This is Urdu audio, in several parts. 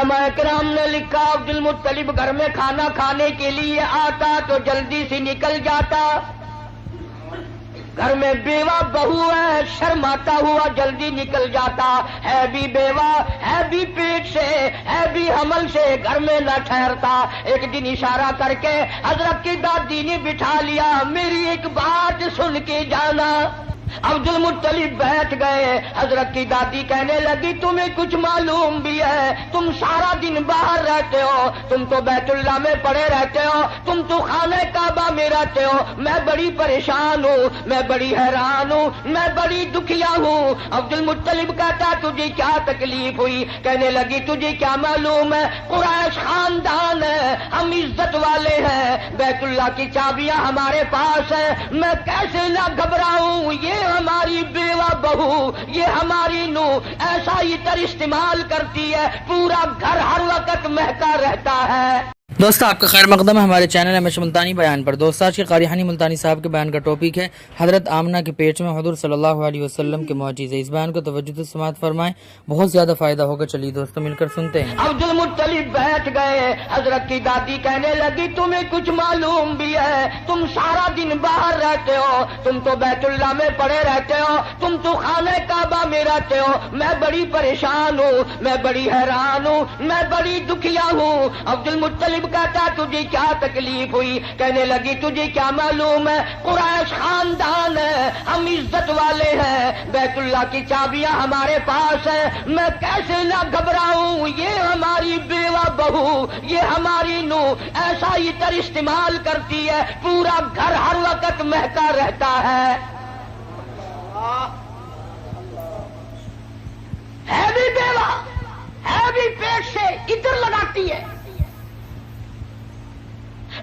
علماء کرام نے لکھا عبد المطلب گھر میں کھانا کھانے کے لیے آتا تو جلدی سے نکل جاتا. گھر میں بیوہ بہو ہے, شرماتا ہوا جلدی نکل جاتا. ہے بھی بیوہ, ہے بھی پیٹ سے, ہے بھی حمل سے, گھر میں نہ ٹھہرتا. ایک دن اشارہ کر کے حضرت کی دادی نے بٹھا لیا, میری ایک بات سن کے جانا. عبد المطلب بیٹھ گئے. حضرت کی دادی کہنے لگی تمہیں کچھ معلوم بھی ہے؟ تم سارا دن باہر رہتے ہو, تم تو بیت اللہ میں پڑے رہتے ہو, تم تو خانہ کعبہ میں رہتے ہو. میں بڑی پریشان ہوں, میں بڑی حیران ہوں, میں بڑی دکھیا ہوں. عبد المطلب کہتا تجھے کیا تکلیف ہوئی؟ کہنے لگی تجھے کیا معلوم ہے, قریش خاندان ہے, ہم عزت والے ہیں, بیت اللہ کی چابیاں ہمارے پاس ہیں, میں کیسے نہ گھبراؤں. یہ ہماری بیوہ بہو, یہ ہماری نو ایسا عطر استعمال کرتی ہے پورا گھر ہر وقت مہکا رہتا ہے. دوستو آپ کا خیر مقدم ہے ہمارے چینل ہمیشہ ملتانی بیان پر. دوستو آج کے قاری حنی ملتانی صاحب کے بیان کا ٹاپک ہے حضرت آمنہ کے پیٹ میں حضور صلی اللہ علیہ وسلم کے معجزے. اس بیان کو توجہ سے سماعت فرمائیں, بہت زیادہ فائدہ ہوگا. چلیے دوستو مل کر سنتے ہیں. عبد المطلب بیٹھ گئے. حضرت کی دادی کہنے لگی تمہیں کچھ معلوم بھی ہے؟ تم سارا دن باہر رہتے ہو, تم تو بیت اللہ میں پڑے رہتے ہو, تم تو خانہ کعبہ میں رہتے ہو. میں بڑی پریشان ہوں, میں بڑی حیران ہوں, میں بڑی دکھیا ہوں. عبد المطلب کہتا تجھے کیا تکلیف ہوئی؟ کہنے لگی تجھے کیا معلوم ہے, قریش خاندان ہے, ہم عزت والے ہیں, بیت اللہ کی چابیاں ہمارے پاس ہیں, میں کیسے نہ گھبراؤں. یہ ہماری بیوہ بہو, یہ ہماری نو ایسا عطر استعمال کرتی ہے پورا گھر ہر وقت مہکا رہتا ہے. ہے بھی بیوہ, ہے بھی پیٹ سے, عطر لگاتی ہے.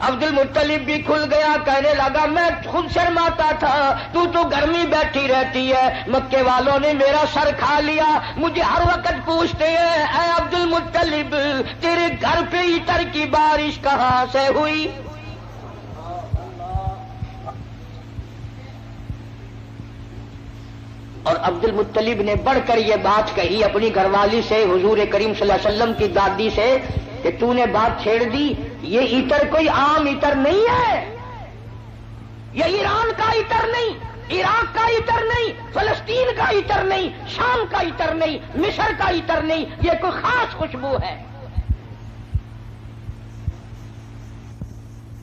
عبد المطلب بھی کھل گیا. کہنے لگا میں خود شرماتا تھا, تو گھر میں بیٹھی رہتی ہے, مکے والوں نے میرا سر کھا لیا. مجھے ہر وقت پوچھتے ہیں اے عبد المطلب تیرے گھر پہ عطر کی بارش کہاں سے ہوئی؟ اور عبد المطلب نے بڑھ کر یہ بات کہی اپنی گھر والی سے, حضور کریم صلی اللہ علیہ وسلم کی دادی سے, کہ تو نے بات چھیڑ دی. یہ عطر کوئی عام عطر نہیں ہے, یہ ایران کا عطر نہیں, عراق کا عطر نہیں, فلسطین کا عطر نہیں, شام کا عطر نہیں, مصر کا عطر نہیں, یہ کوئی خاص خوشبو ہے.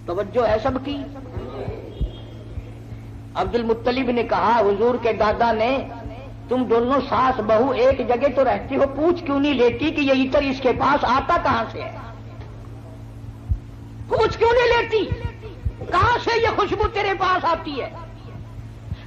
توجہ ہے سب کی. عبد المطلب نے کہا حضور کے دادا نے تم دونوں ساس بہو ایک جگہ تو رہتی ہو, پوچھ کیوں نہیں لیتی کہ یہ عطر اس کے پاس آتا کہاں سے ہے؟ پوچھ کیوں نہیں لیتی کہاں سے یہ خوشبو تیرے پاس آتی ہے؟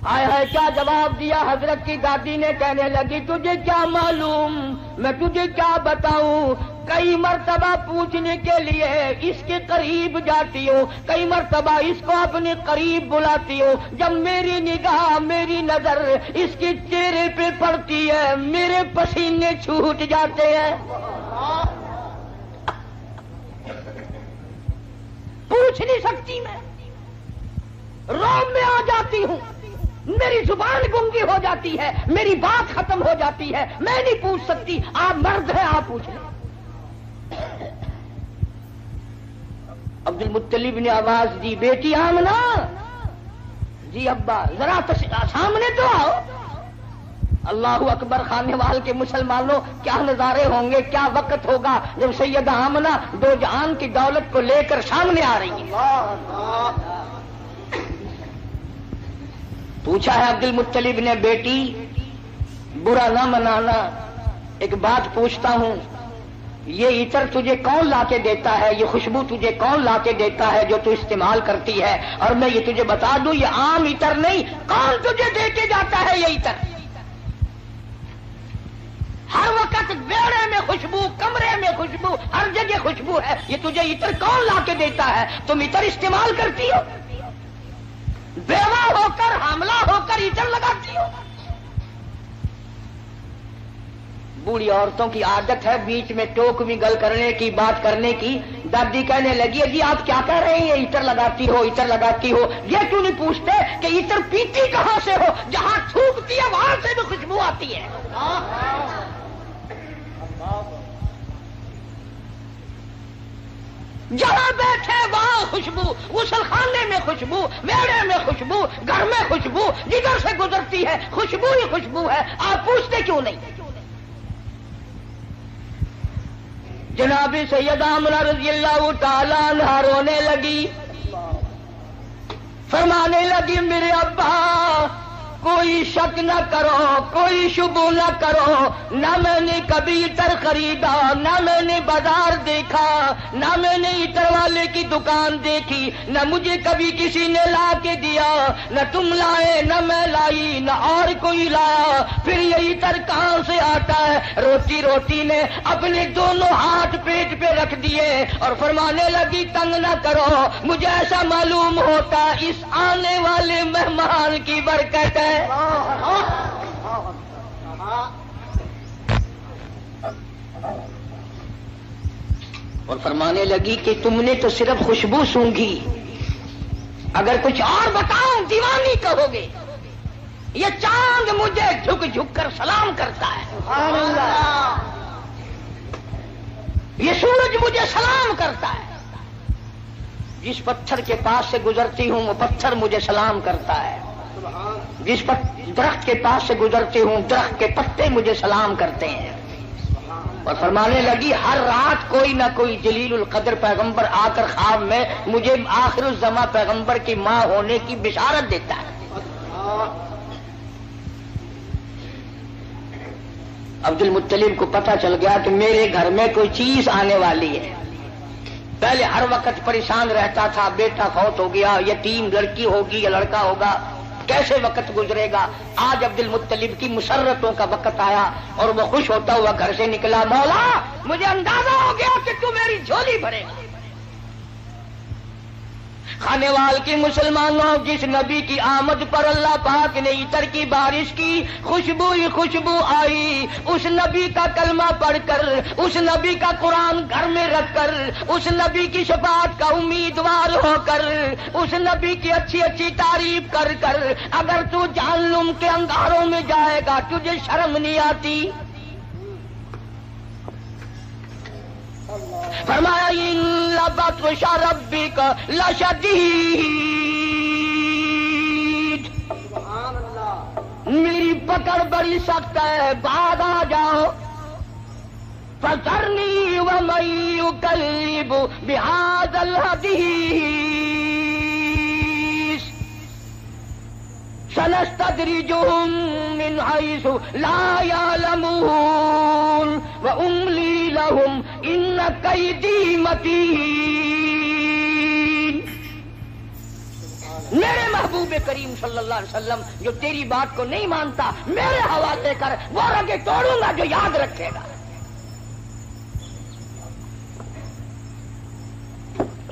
ہائے ہائے کیا جواب دیا حضرت کی دادی نے. کہنے لگی تجھے کیا معلوم, میں تجھے کیا بتاؤں. کئی مرتبہ پوچھنے کے لیے اس کے قریب جاتی ہوں, کئی مرتبہ اس کو اپنے قریب بلاتی ہوں. جب میری نگاہ, میری نظر اس کے چہرے پہ پڑتی ہے, میرے پسینے چھوٹ جاتے ہیں. پوچھ نہیں سکتی, میں روم میں آ جاتی ہوں, میری زبان گنگی ہو جاتی ہے, میری بات ختم ہو جاتی ہے, میں نہیں پوچھ سکتی. آپ مرد ہیں, آپ پوچھ لیں. عبد المطلب نے آواز دی بیٹی آمنہ. جی ابا ذرا سامنے تو آؤ. اللہ اکبر, خانے وال کے مسلمانوں کیا نظارے ہوں گے, کیا وقت ہوگا جب سیدہ آمنہ دو جہان کی دولت کو لے کر سامنے آ رہی ہیں. پوچھا ہے عبد المطلب نے بیٹی برا نہ منانا, ایک بات پوچھتا ہوں, یہ عطر تجھے کون لا کے دیتا ہے, یہ خوشبو تجھے کون لا کے دیتا ہے جو تو استعمال کرتی ہے؟ اور میں یہ تجھے بتا دوں یہ عام عطر نہیں, کون تجھے دے کے جاتا ہے یہ عطر؟ ہر وقت بیڑے میں خوشبو, کمرے میں خوشبو, ہر جگہ خوشبو ہے. یہ تجھے عطر کون لا کے دیتا ہے؟ تم عطر استعمال کرتی ہو, بیوہ ہو کر, حاملہ ہو کر عطر لگاتی ہو. بوڑھی عورتوں کی عادت ہے بیچ میں ٹوک بھی گل کرنے کی, بات کرنے کی. دادی کہنے لگی جی آپ کیا کہہ رہے ہیں, عطر لگاتی ہو, عطر لگاتی ہو. یہ کیوں نہیں پوچھتے کہ عطر پیتی کہاں سے ہو؟ جہاں تھوکتی ہے وہاں سے بھی خوشبو آتی ہے. جہاں بیٹھے وہاں خوشبو، غسل خانے میں خوشبو، میڑے میں خوشبو، گھر میں خوشبو، جدھر سے گزرتی ہے خوشبو ہی خوشبو ہے. آپ پوچھتے کیوں نہیں؟ جناب سیدہ آمنہ رضی اللہ تعالیٰ عنہا رونے لگی، فرمانے لگی میرے ابا کوئی شک نہ کرو، کوئی شبہ نہ کرو، نہ میں نے کبھی عطر خریدا، نہ میں نے بازار دیکھا، نہ میں نے عطر والے کی دکان دیکھی، نہ مجھے کبھی کسی نے لا کے دیا، نہ تم لائے نہ میں لائی نہ اور کوئی لایا، پھر یہ عطر کہاں سے آتا ہے؟ روتی روتی نے اپنے دونوں ہاتھ پیٹ پہ رکھ دیے اور فرمانے لگی تنگ نہ کرو، مجھے ایسا معلوم ہوتا اس آنے والے مہمان کی برکت ہے. اور فرمانے لگی کہ تم نے تو صرف خوشبو سونگھی، اگر کچھ اور بتاؤں دیوانی کہو گے. یہ چاند مجھے جھک جھک کر سلام کرتا ہے، یہ سورج مجھے سلام کرتا ہے، جس پتھر کے پاس سے گزرتی ہوں وہ پتھر مجھے سلام کرتا ہے، جس درخت کے پاس سے گزرتی ہوں درخت کے پتے مجھے سلام کرتے ہیں. اور فرمانے لگی ہر رات کوئی نہ کوئی جلیل القدر پیغمبر آ کر خواب میں مجھے آخر الزماں پیغمبر کی ماں ہونے کی بشارت دیتا ہے. عبد المطلب کو پتہ چل گیا کہ میرے گھر میں کوئی چیز آنے والی ہے. پہلے ہر وقت پریشان رہتا تھا، بیٹا فوت ہو گیا، یتیم لڑکی ہوگی یا لڑکا ہوگا، کیسے وقت گزرے گا. آج عبد المطلب کی مسرتوں کا وقت آیا اور وہ خوش ہوتا ہوا گھر سے نکلا، مولا مجھے اندازہ ہو گیا کہ تو میری جھولی بھرے گا. خانے وال کی مسلمانوں، جس نبی کی آمد پر اللہ پاک نے عطر کی بارش کی، خوشبو ہی خوشبو آئی. اس نبی کا کلمہ پڑھ کر، اس نبی کا قرآن گھر میں رکھ کر، اس نبی کی شفاعت کا امیدوار ہو کر، اس نبی کی اچھی اچھی تعریف کر کر اگر تو جہنم کے انگاروں میں جائے گا تجھے شرم نہیں آتی؟ فرمایا ان بطش ربک لشدید، میری پکڑ بڑی سخت ہے، بعد آ جاؤ. فذرنی ومن یکذب بہذا الحدیث سنستدرجهم من حيث لا يعلمون وأملي لهم إن كيدي متين. میرے محبوب کریم صلی اللہ علیہ وسلم جو تیری بات کو نہیں مانتا میرے حوالے کر، وہ رگیں توڑوں گا جو یاد رکھے گا.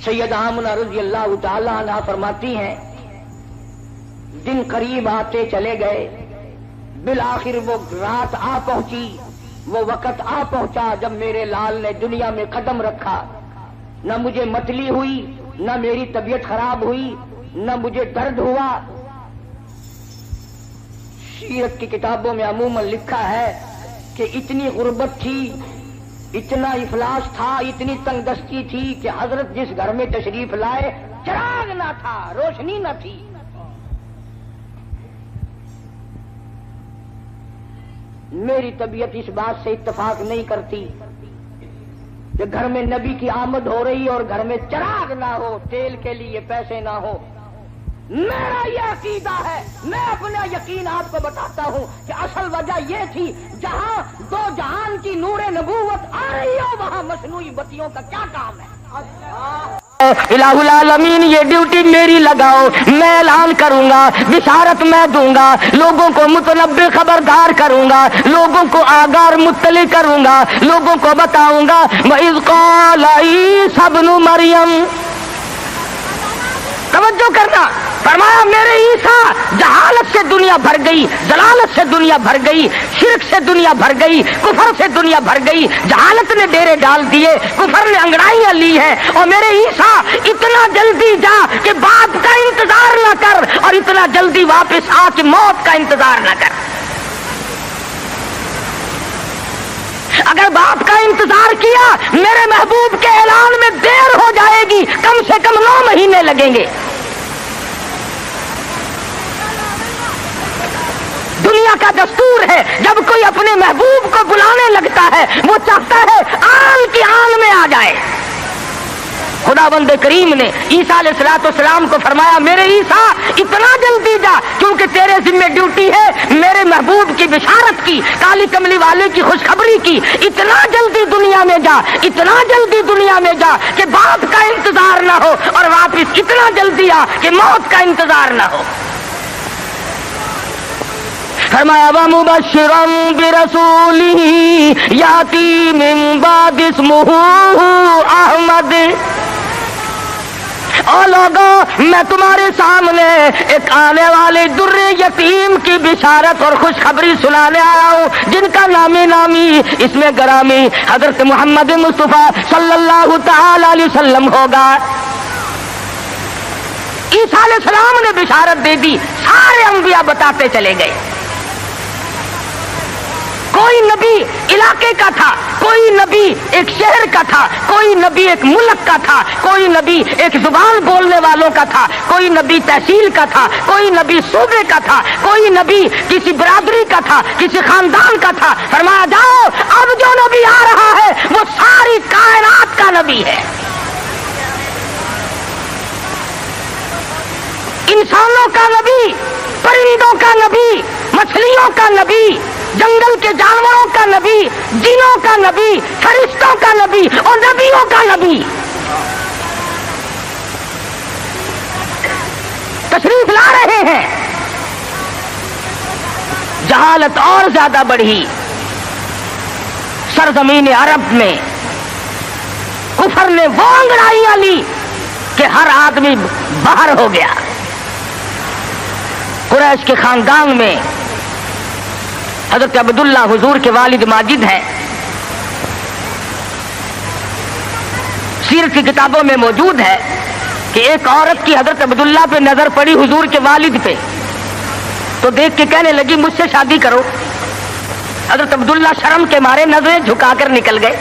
سیدہ آمنہ رضی اللہ تعالی عنہا فرماتی ہیں دن قریب آتے چلے گئے، بالآخر وہ رات آ پہنچی، وہ وقت آ پہنچا جب میرے لال نے دنیا میں قدم رکھا. نہ مجھے متلی ہوئی، نہ میری طبیعت خراب ہوئی، نہ مجھے درد ہوا. سیرت کی کتابوں میں عموماً لکھا ہے کہ اتنی غربت تھی، اتنا افلاس تھا، اتنی تنگ دستی تھی کہ حضرت جس گھر میں تشریف لائے چراغ نہ تھا، روشنی نہ تھی. میری طبیعت اس بات سے اتفاق نہیں کرتی کہ گھر میں نبی کی آمد ہو رہی اور گھر میں چراغ نہ ہو، تیل کے لیے پیسے نہ ہو. میرا یہ عقیدہ ہے، میں اپنا یقین آپ کو بتاتا ہوں کہ اصل وجہ یہ تھی جہاں دو جہان کی نور نبوت آ رہی ہو وہاں مصنوعی بتیوں کا کیا کام ہے. الہ العالمین یہ ڈیوٹی میری لگاؤ، میں اعلان کروں گا، بشارت میں دوں گا، لوگوں کو متنبع خبردار کروں گا، لوگوں کو آگار مطلع کروں گا، لوگوں کو بتاؤں گا. وَإِذْ قَالَ عِيسَى ابْنُ مَرْيَمَ، توجہ کرنا، فرمایا میرے عیسیٰ جہالت سے دنیا بھر گئی، ضلالت سے دنیا بھر گئی، شرک سے دنیا بھر گئی، کفر سے دنیا بھر گئی. جہالت نے ڈیرے ڈال دیے، کفر نے انگڑائیاں لی ہیں. اور میرے عیسیٰ اتنا جلدی جا کہ باپ کا انتظار نہ کر، اور اتنا جلدی واپس آ کے موت کا انتظار نہ کر. اگر باپ کا انتظار کیا میرے محبوب کے اعلان میں دیر ہو جائے لگیں گے. دنیا کا دستور ہے جب کوئی اپنے محبوب کو بلانے لگتا ہے وہ چاہتا ہے آن کی آن میں آ جائے. خداوند کریم نے عیسیٰ علیہ السلام کو فرمایا میرے عیسیٰ اتنا جلدی جا کیونکہ تیرے ذمہ ڈیوٹی ہے میرے محبوب کی بشارت کی, کالی کملی والے کی خوشخبری کی. اتنا جلدی دنیا میں جا, اتنا جلدی دنیا میں جا کہ باپ کا انتظار نہ ہو اور واپس اتنا جلدی آ کہ موت کا انتظار نہ ہو. فرمایا وَمُبَشِّرًا بِرَسُولٍ يَأْتِي مِن بَعْدِهِ اسْمُهُ أَحْمَدُ. اور لوگوں میں تمہارے سامنے ایک آنے والے در یتیم کی بشارت اور خوشخبری سنانے آیا ہوں جن کا نامی اس میں گرامی حضرت محمد مصطفیٰ صلی اللہ تعالی علیہ وسلم ہوگا. عیسیٰ علیہ السلام نے بشارت دے دی, سارے انبیاء بتاتے چلے گئے. کوئی نبی علاقے کا تھا, کوئی نبی ایک شہر کا تھا, کوئی نبی ایک ملک کا تھا, کوئی نبی ایک زبان بولنے والوں کا تھا, کوئی نبی تحصیل کا تھا, کوئی نبی صوبے کا تھا, کوئی نبی کسی برادری کا تھا, کسی خاندان کا تھا. فرمایا جاؤ اب جو نبی آ رہا ہے وہ ساری کائنات کا نبی ہے. انسانوں کا نبی, پرندوں کا نبی, مچھلیوں کا نبی, جنگل کے جانوروں کا نبی, جنوں کا نبی, فرشتوں کا نبی اور نبیوں کا نبی. تشریف لا رہے ہیں. جہالت اور زیادہ بڑھی سرزمین عرب میں. کفر نے وہ انگڑائیاں لی کہ ہر آدمی باہر ہو گیا. قریش کے خاندان میں حضرت عبداللہ حضور کے والد ماجد ہیں. سیرت کی کتابوں میں موجود ہے کہ ایک عورت کی حضرت عبداللہ پہ نظر پڑی حضور کے والد پہ, تو دیکھ کے کہنے لگی مجھ سے شادی کرو. حضرت عبداللہ شرم کے مارے نظریں جھکا کر نکل گئے.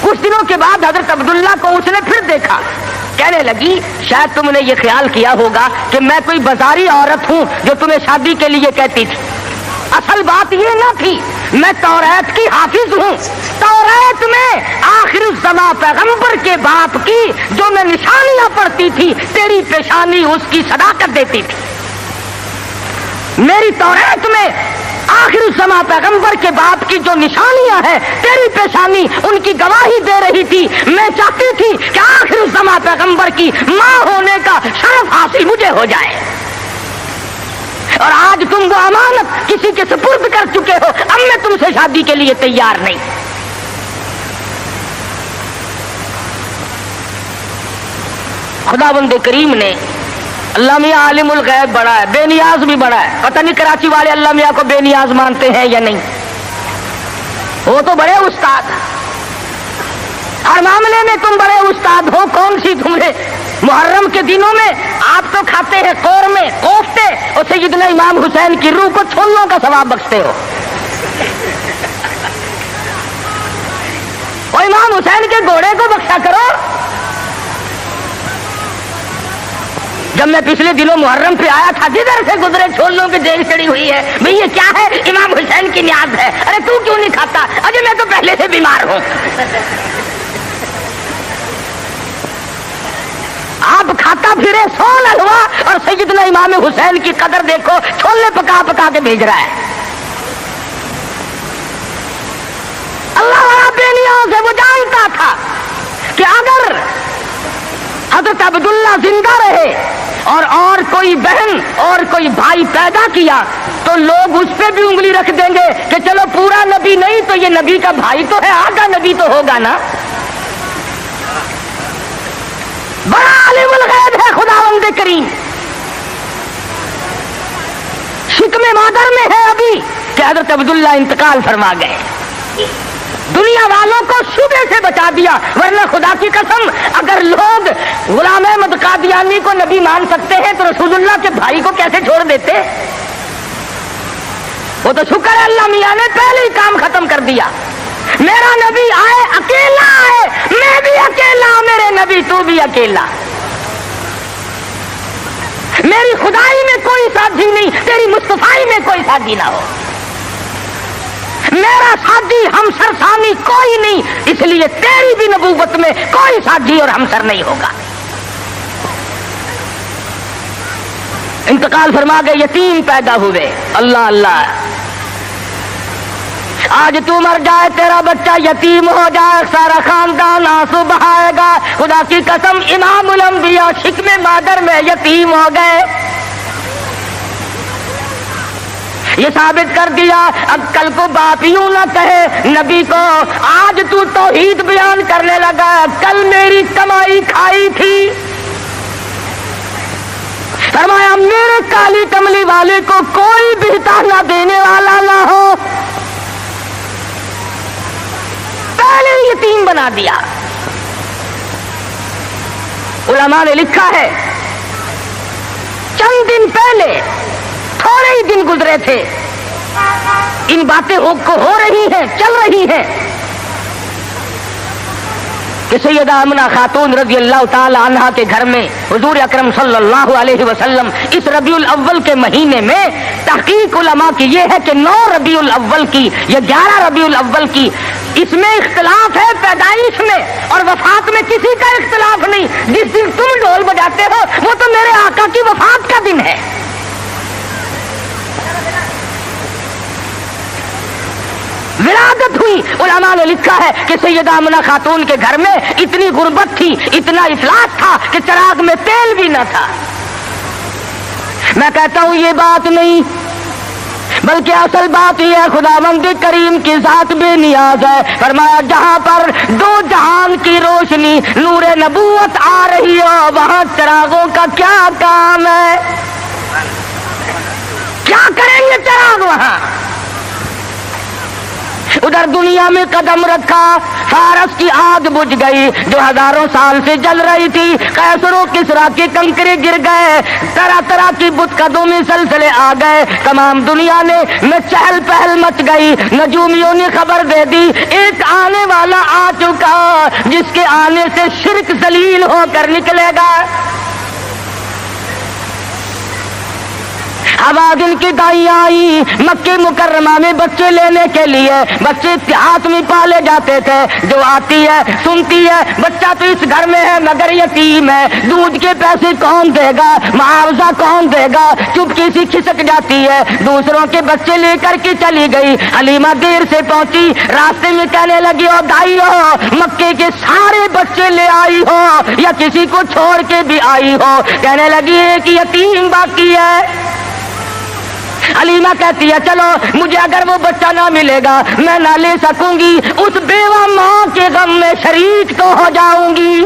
کچھ دنوں کے بعد حضرت عبداللہ کو اس نے پھر دیکھا, کہنے لگی شاید تم نے یہ خیال کیا ہوگا کہ میں کوئی بازاری عورت ہوں جو تمہیں شادی کے لیے کہتی تھی. اصل بات یہ نہ تھی, میں توریت کی حافظ ہوں. توریت میں آخر الزماں پیغمبر کے باپ کی جو میں نشانیاں پڑھتی تھی تیری پیشانی اس کی صداقت دیتی تھی. میری توریت میں آخر الزماں پیغمبر کے باپ کی جو نشانیاں ہیں تیری پیشانی ان کی گواہی دے رہی تھی. میں چاہتی تھی کہ آخر الزماں پیغمبر کی ماں ہونے کا شرف حاصل مجھے ہو جائے, اور آج تم وہ امانت کسی کے سپرد کر چکے ہو. اب میں تم سے شادی کے لیے تیار نہیں. خداوند کریم نے, اللہ میاں عالم الغیب بڑا ہے, بے نیاز بھی بڑا ہے. پتہ نہیں کراچی والے اللہ میاں کو بے نیاز مانتے ہیں یا نہیں. وہ تو بڑے استاد, ہر معاملے میں تم بڑے استاد ہو. کون سی تم نے محرم کے دنوں میں آپ تو کھاتے ہیں قورمے کوفتے اور سیدنا امام حسین کی روح کو چھولوں کا ثواب بخشتے ہو. اور امام حسین کے گھوڑے کو بخشا کرو. جب میں پچھلے دنوں محرم پہ آیا تھا جدھر سے گزرے چھولوں کی دیگ چڑی ہوئی ہے. بھئی یہ کیا ہے؟ امام حسین کی نیاز ہے. ارے تو کیوں نہیں کھاتا؟ اجے میں تو پہلے سے بیمار ہوں. آپ کھاتا پھرے سول حلوا اور سیدنا امام حسین کی قدر دیکھو, چھولے پکا پکا کے بھیج رہا ہے. اللہ والا بے نیاز ہے. وہ جانتا تھا کہ اگر حضرت عبداللہ زندہ رہے اور کوئی بہن اور کوئی بھائی پیدا کیا تو لوگ اس پہ بھی انگلی رکھ دیں گے کہ چلو پورا نبی نہیں تو یہ نبی کا بھائی تو ہے, آدھا نبی تو ہوگا نا. بڑا عالم الغیب ہے خداوند کریم. شکم مادر میں ہے ابھی کہ حضرت عبداللہ انتقال فرما گئے. دنیا والوں کو شبے سے بچا دیا, ورنہ خدا کی قسم اگر لوگ غلام احمد قادیانی کو نبی مان سکتے ہیں تو رسول اللہ کے بھائی کو کیسے چھوڑ دیتے؟ وہ تو شکر ہے اللہ میاں نے پہلے ہی کام ختم کر دیا. میرا نبی آئے اکیلا آئے, میں بھی اکیلا, میرے نبی تو بھی اکیلا. میری خدائی میں کوئی ساتھی نہیں، تیری مصطفائی میں کوئی ساتھی نہ ہو، میرا ساتھی ہمسر ثانی کوئی نہیں، اس لیے تیری بھی نبوت میں کوئی ساتھی اور ہمسر نہیں ہوگا۔ انتقال فرما گئے، یتیم پیدا ہوئے۔ اللہ اللہ، آج تو مر جائے، تیرا بچہ یتیم ہو جائے، سارا خاندان آنسو بہائے گا۔ خدا کی قسم، امام الانبیاء شکم مادر میں یتیم ہو گئے۔ یہ ثابت کر دیا، اب کل کو باپ یوں نہ کہے نبی کو، آج تو توحید بیان کرنے لگا، کل میری کمائی کھائی تھی۔ فرمایا میرے کالی کملی والے کو کوئی بھی تانا دینے والا نہ ہو، پہلے یتیم بنا دیا۔ علماء نے لکھا ہے چند دن پہلے، تھوڑے ہی دن گزرے تھے، ان باتیں کو ہو رہی ہیں، چل رہی ہیں کہ سیدہ آمنہ خاتون رضی اللہ تعالی عنہا کے گھر میں حضور اکرم صلی اللہ علیہ وسلم اس ربیع الاول کے مہینے میں، تحقیق علماء کی یہ ہے کہ 9 ربیع الاول کی یا 11 ربیع الاول کی، اس میں اختلاف ہے پیدائش میں، اور وفات میں کسی کا اختلاف نہیں۔ جس دن تم ڈھول بجاتے ہو وہ تو میرے آقا کی وفات کا دن ہے۔ ولادت ہوئی۔ علماء نے لکھا ہے کہ سیدہ آمنہ خاتون کے گھر میں اتنی غربت تھی، اتنا افلاس تھا کہ چراغ میں تیل بھی نہ تھا۔ میں کہتا ہوں یہ بات نہیں، بلکہ اصل بات یہ ہے خداوند کریم کی ذات بے نیاز ہے۔ فرمایا جہاں پر 2 جہان کی روشنی نور نبوت آ رہی ہو، وہاں چراغوں کا کیا کام ہے؟ کیا کریں گے چراغ وہاں؟ ادھر دنیا میں قدم رکھا، فارس کی آگ بجھ گئی جو ہزاروں سال سے جل رہی تھی، قیصر و کسریٰ کے کنکرے گر گئے، طرح طرح کی بت قدوں میں سلسلے آ گئے، تمام دنیا میں چہل پہل مچ گئی۔ نجومیوں نے خبر دے دی ایک آنے والا آ چکا جس کے آنے سے شرک ذلیل ہو کر نکلے گا۔ حوادن کی دائیں آئی مکہ مکرمہ میں بچے لینے کے لیے، بچے ہاتھ میں پالے جاتے تھے، جو آتی ہے سنتی ہے بچہ تو اس گھر میں ہے مگر یتیم ہے، دودھ کے پیسے کون دے گا، معاوضہ کون دے گا، چپکی سی کھسک جاتی ہے، دوسروں کے بچے لے کر کے چلی گئی۔ حلیمہ دیر سے پہنچی، راستے میں کہنے لگی او دائی ہو، مکے کے سارے بچے لے آئی ہو یا کسی کو چھوڑ کے بھی آئی ہو؟ کہنے لگی ایک یتیم باقی ہے۔ حلیمہ کہتی ہے چلو مجھے اگر وہ بچہ نہ ملے گا میں نہ لے سکوں گی، اس بیوہ ماں کے غم میں شریک تو ہو جاؤں گی۔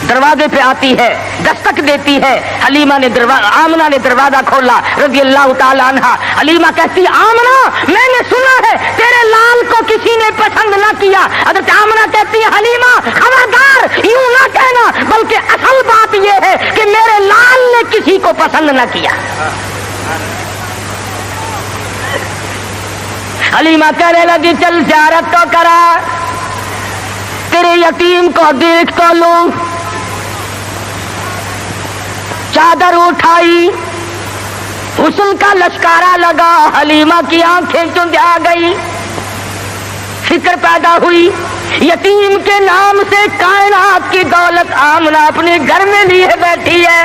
دروازے پہ آتی ہے، دستک دیتی ہے، حلیمہ نے آمنہ نے دروازہ کھولا رضی اللہ تعالی عنہ۔ حلیمہ کہتی آمنہ میں نے سنا ہے تیرے لال کو کسی نے پسند نہ کیا۔ حضرت آمنہ کہتی ہے حلیمہ خبردار یوں نہ کہنا، بلکہ اصل بات یہ ہے کہ میرے لال نے کسی کو پسند نہ کیا۔ حلیمہ کہنے لگی چل زیارت تو کرا، تیرے یتیم کو دیکھ تو لوں۔ چادر اٹھائی، حسن کا لشکارا لگا، حلیمہ کی آنکھیں چندھا گئی، فکر پیدا ہوئی یتیم کے نام سے کائنات کی دولت آمنہ اپنے گھر میں لیے بیٹھی ہے۔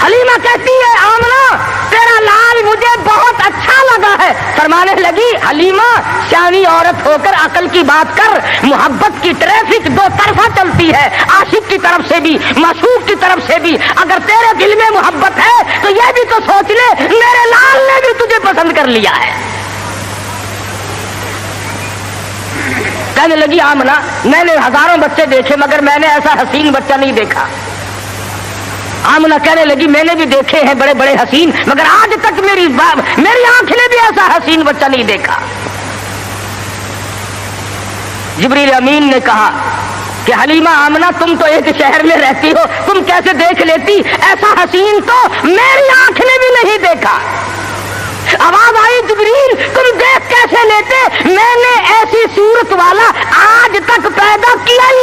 حلیمہ کہتی ہے آمنہ تیرا لال مجھے بہت اچھا لگا ہے۔ فرمانے لگی حلیمہ سیانی عورت ہو کر عقل کی بات کر، محبت کی ٹریفک 2 طرفہ چلتی ہے، عاشق کی طرف سے بھی معشوق کی طرف سے بھی۔ اگر تیرے دل میں محبت ہے تو یہ بھی تو سوچ لے میرے لال نے بھی تجھے پسند کر لیا ہے۔ کہنے لگی آمنہ میں نے ہزاروں بچے دیکھے مگر میں نے ایسا حسین بچہ نہیں دیکھا۔ آمنہ کہنے لگی میں نے بھی دیکھے ہیں بڑے بڑے حسین مگر آج تک میری آنکھ نے بھی ایسا حسین بچہ نہیں دیکھا۔ جبریل امین نے کہا کہ حلیمہ آمنہ تم تو ایک شہر میں رہتی ہو، تم کیسے دیکھ لیتی؟ ایسا حسین تو میری آنکھ نے بھی نہیں دیکھا۔ آواز آئی جبریل تم دیکھ کیسے لیتے؟ میں نے ایسی صورت والا آج تک پیدا کیا ہی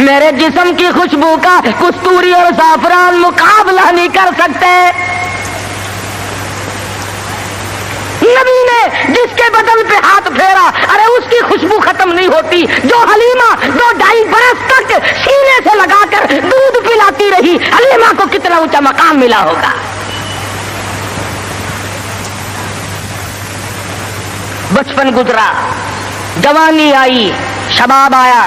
میرے جسم کی خوشبو کا کستوری اور زعفران مقابلہ نہیں کر سکتے. نبی نے جس کے بدن پہ ہاتھ پھیرا ارے اس کی خوشبو ختم نہیں ہوتی. جو حلیمہ 2-2.5 برس تک سینے سے لگا کر دودھ پلاتی رہی, حلیمہ کو کتنا اونچا مقام ملا ہوگا. بچپن گزرا, جوانی آئی, شباب آیا.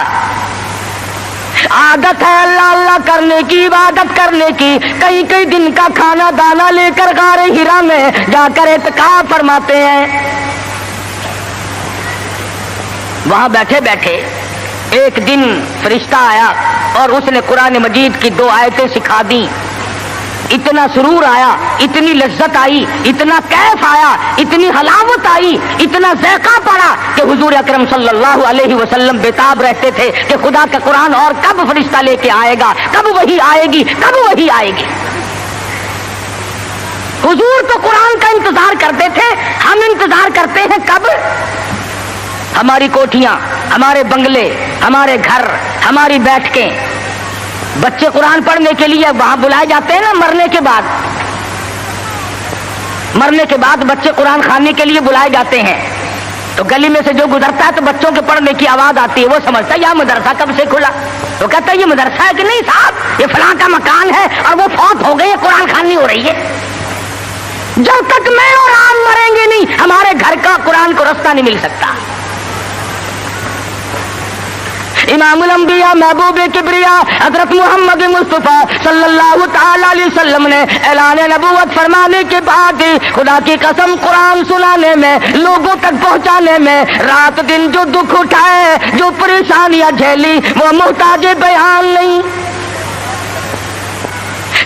عادت ہے اللہ اللہ کرنے کی, عبادت کرنے کی. کئی دن کا کھانا دانا لے کر غار ہرا میں جا کر اعتکاف فرماتے ہیں. وہاں بیٹھے بیٹھے ایک دن فرشتہ آیا اور اس نے قرآن مجید کی 2 آیتیں سکھا دی. اتنا سرور آیا, اتنی لذت آئی, اتنا کیف آیا, اتنی حلاوت آئی, اتنا ذائقہ پڑا کہ حضور اکرم صلی اللہ علیہ وسلم بےتاب رہتے تھے کہ خدا کا قرآن اور کب فرشتہ لے کے آئے گا, کب وہی آئے گی, کب وہی آئے گی. حضور تو قرآن کا انتظار کرتے تھے, ہم انتظار کرتے ہیں کب. ہماری کوٹھیاں, ہمارے بنگلے, ہمارے گھر, ہماری بیٹھکیں, بچے قرآن پڑھنے کے لیے وہاں بلائے جاتے ہیں نا. مرنے کے بعد بچے قرآن خانے کے لیے بلائے جاتے ہیں. تو گلی میں سے جو گزرتا ہے تو بچوں کے پڑھنے کی آواز آتی ہے, وہ سمجھتا ہے یہ مدرسہ کب سے کھلا. وہ کہتا ہے یہ مدرسہ ہے کہ نہیں صاحب, یہ فلاں کا مکان ہے اور وہ فوت ہو گئی ہے, قرآن خوانی ہو رہی ہے. جب تک میں اور آپ مریں گے نہیں ہمارے گھر کا قرآن کو رستہ نہیں مل سکتا. امام الانبیاء محبوب کبریا حضرت محمد مصطفیٰ صلی اللہ تعالی علیہ وسلم نے اعلان نبوت فرمانے کے بعد خدا کی قسم قرآن سنانے میں, لوگوں تک پہنچانے میں رات دن جو دکھ اٹھائے, جو پریشانیاں جھیلی, وہ محتاج بیان نہیں.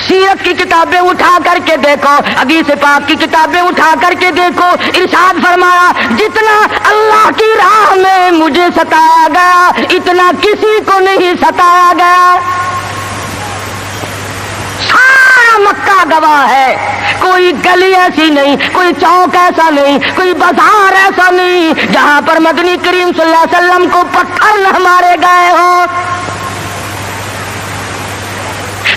سیرت کی کتابیں اٹھا کر کے دیکھو, حدیث پاک کی کتابیں اٹھا کر کے دیکھو. ارشاد فرمایا جتنا اللہ کی راہ میں مجھے ستایا گیا اتنا کسی کو نہیں ستایا گیا. سارا مکہ گواہ ہے, کوئی گلی ایسی نہیں, کوئی چوک ایسا نہیں, کوئی بازار ایسا نہیں جہاں پر مدنی کریم صلی اللہ علیہ وسلم کو پتھر نہ مارے گئے ہوں.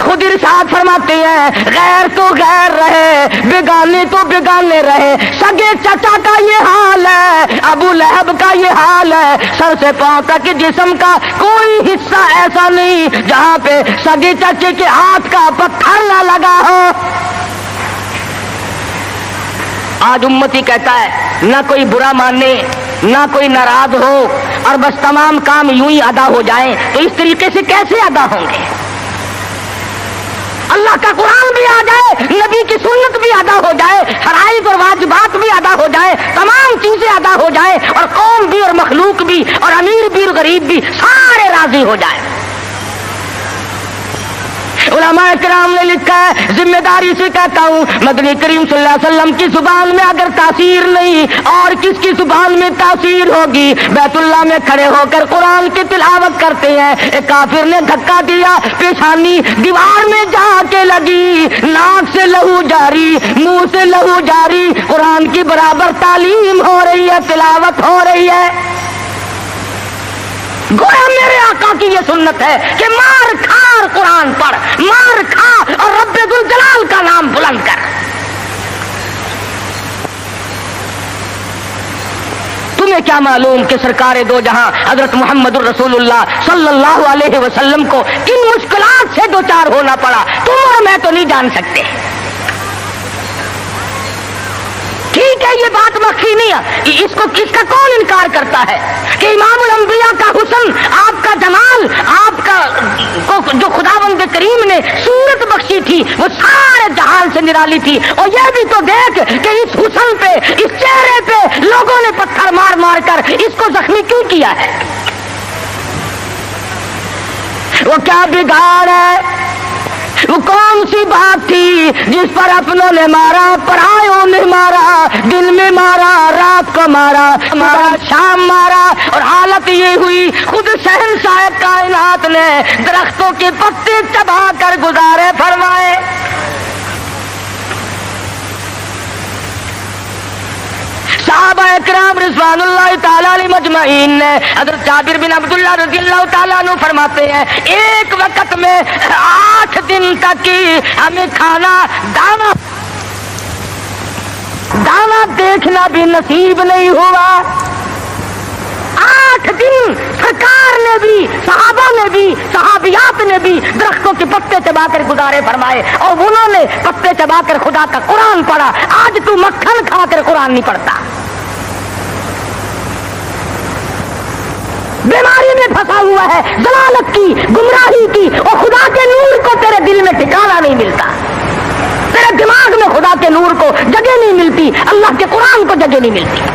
خود ارشاد فرماتے ہیں غیر تو غیر رہے, بیگانے تو بیگانے رہے. سگے چچا کا یہ حال ہے, ابو لہب کا یہ حال ہے, سر سے پاؤں تک جسم کا کوئی حصہ ایسا نہیں جہاں پہ سگے چچے کے ہاتھ کا پتھر نہ لگا ہو. آج امتی کہتا ہے نہ کوئی برا مانے, نہ کوئی ناراض ہو, اور بس تمام کام یوں ہی ادا ہو جائیں. تو اس طریقے سے کیسے ادا ہوں گے؟ اللہ کا قرآن بھی آ جائے, نبی کی سنت بھی ادا ہو جائے, فرائض اور واجبات بھی ادا ہو جائے, تمام چیزیں ادا ہو جائے, اور قوم بھی اور مخلوق بھی اور امیر بھی اور غریب بھی سارے راضی ہو جائیں. علماء کرام نے لکھا ہے, ذمہ داری سے کہتا ہوں, مدنی کریم صلی اللہ علیہ وسلم کی زبان میں اگر تاثیر نہیں اور کس کی زبان میں تاثیر ہوگی؟ بیت اللہ میں کھڑے ہو کر قرآن کی تلاوت کرتے ہیں, ایک کافر نے دھکا دیا, پیشانی دیوار میں جا کے لگی, ناک سے لہو جاری, منہ سے لہو جاری, قرآن کی برابر تعلیم ہو رہی ہے, تلاوت ہو رہی ہے. گویا میرے آقا کی یہ سنت ہے کہ مار کھا اور قرآن پڑھ, مار کھا اور رب ذوالجلال کا نام بلند کر. تمہیں کیا معلوم کہ سرکار دو جہاں حضرت محمد الرسول اللہ صلی اللہ علیہ وسلم کو کن مشکلات سے دوچار ہونا پڑا, تم اور میں تو نہیں جان سکتے. ٹھیک ہے یہ بات مخفی نہیں ہے, اس کا کون انکار کرتا ہے کہ امام الانبیاء کا حسن, آپ کا جمال, آپ کا جو خداوند کریم نے صورت بخشی تھی وہ سارے جہان سے نرالی تھی. اور یہ بھی تو دیکھ کہ اس حسن پہ, اس چہرے پہ لوگوں نے پتھر مار مار کر اس کو زخمی کیوں کیا ہے؟ وہ کیا بگاڑ ہے؟ وہ کون سی بات تھی جس پر اپنوں نے مارا, پرایوں نے مارا, دن میں مارا, رات کو مارا, شام مارا, اور حالت یہ ہوئی خود شہنشاہ کائنات نے درختوں کے پتے چبا کر گزارے فرمائے. صحابہ کرام رضوانullah تعالیٰ علیہ مجمعین نے حضرت جابر بن عبداللہ رضی اللہ تعالیٰ عنہ فرماتے ہیں ایک وقت میں 8 دن تک ہمیں کھانا دانا دیکھنا بھی نصیب نہیں ہوا. 8 دن سرکار نے بھی صحابہ نے بھی صحابیات نے بھی درختوں کے پتے چبا کر گزارے فرمائے اور انہوں نے پتے چبا کر خدا کا قرآن پڑھا. آج تو مکھن کھا کر قرآن نہیں پڑھتا, بیماری میں پھنسا ہوا ہے, ضلالت کی, گمراہی کی, اور خدا کے نور کو تیرے دل میں ٹھکانا نہیں ملتا, تیرے دماغ میں خدا کے نور کو جگہ نہیں ملتی, اللہ کے قرآن کو جگہ نہیں ملتی.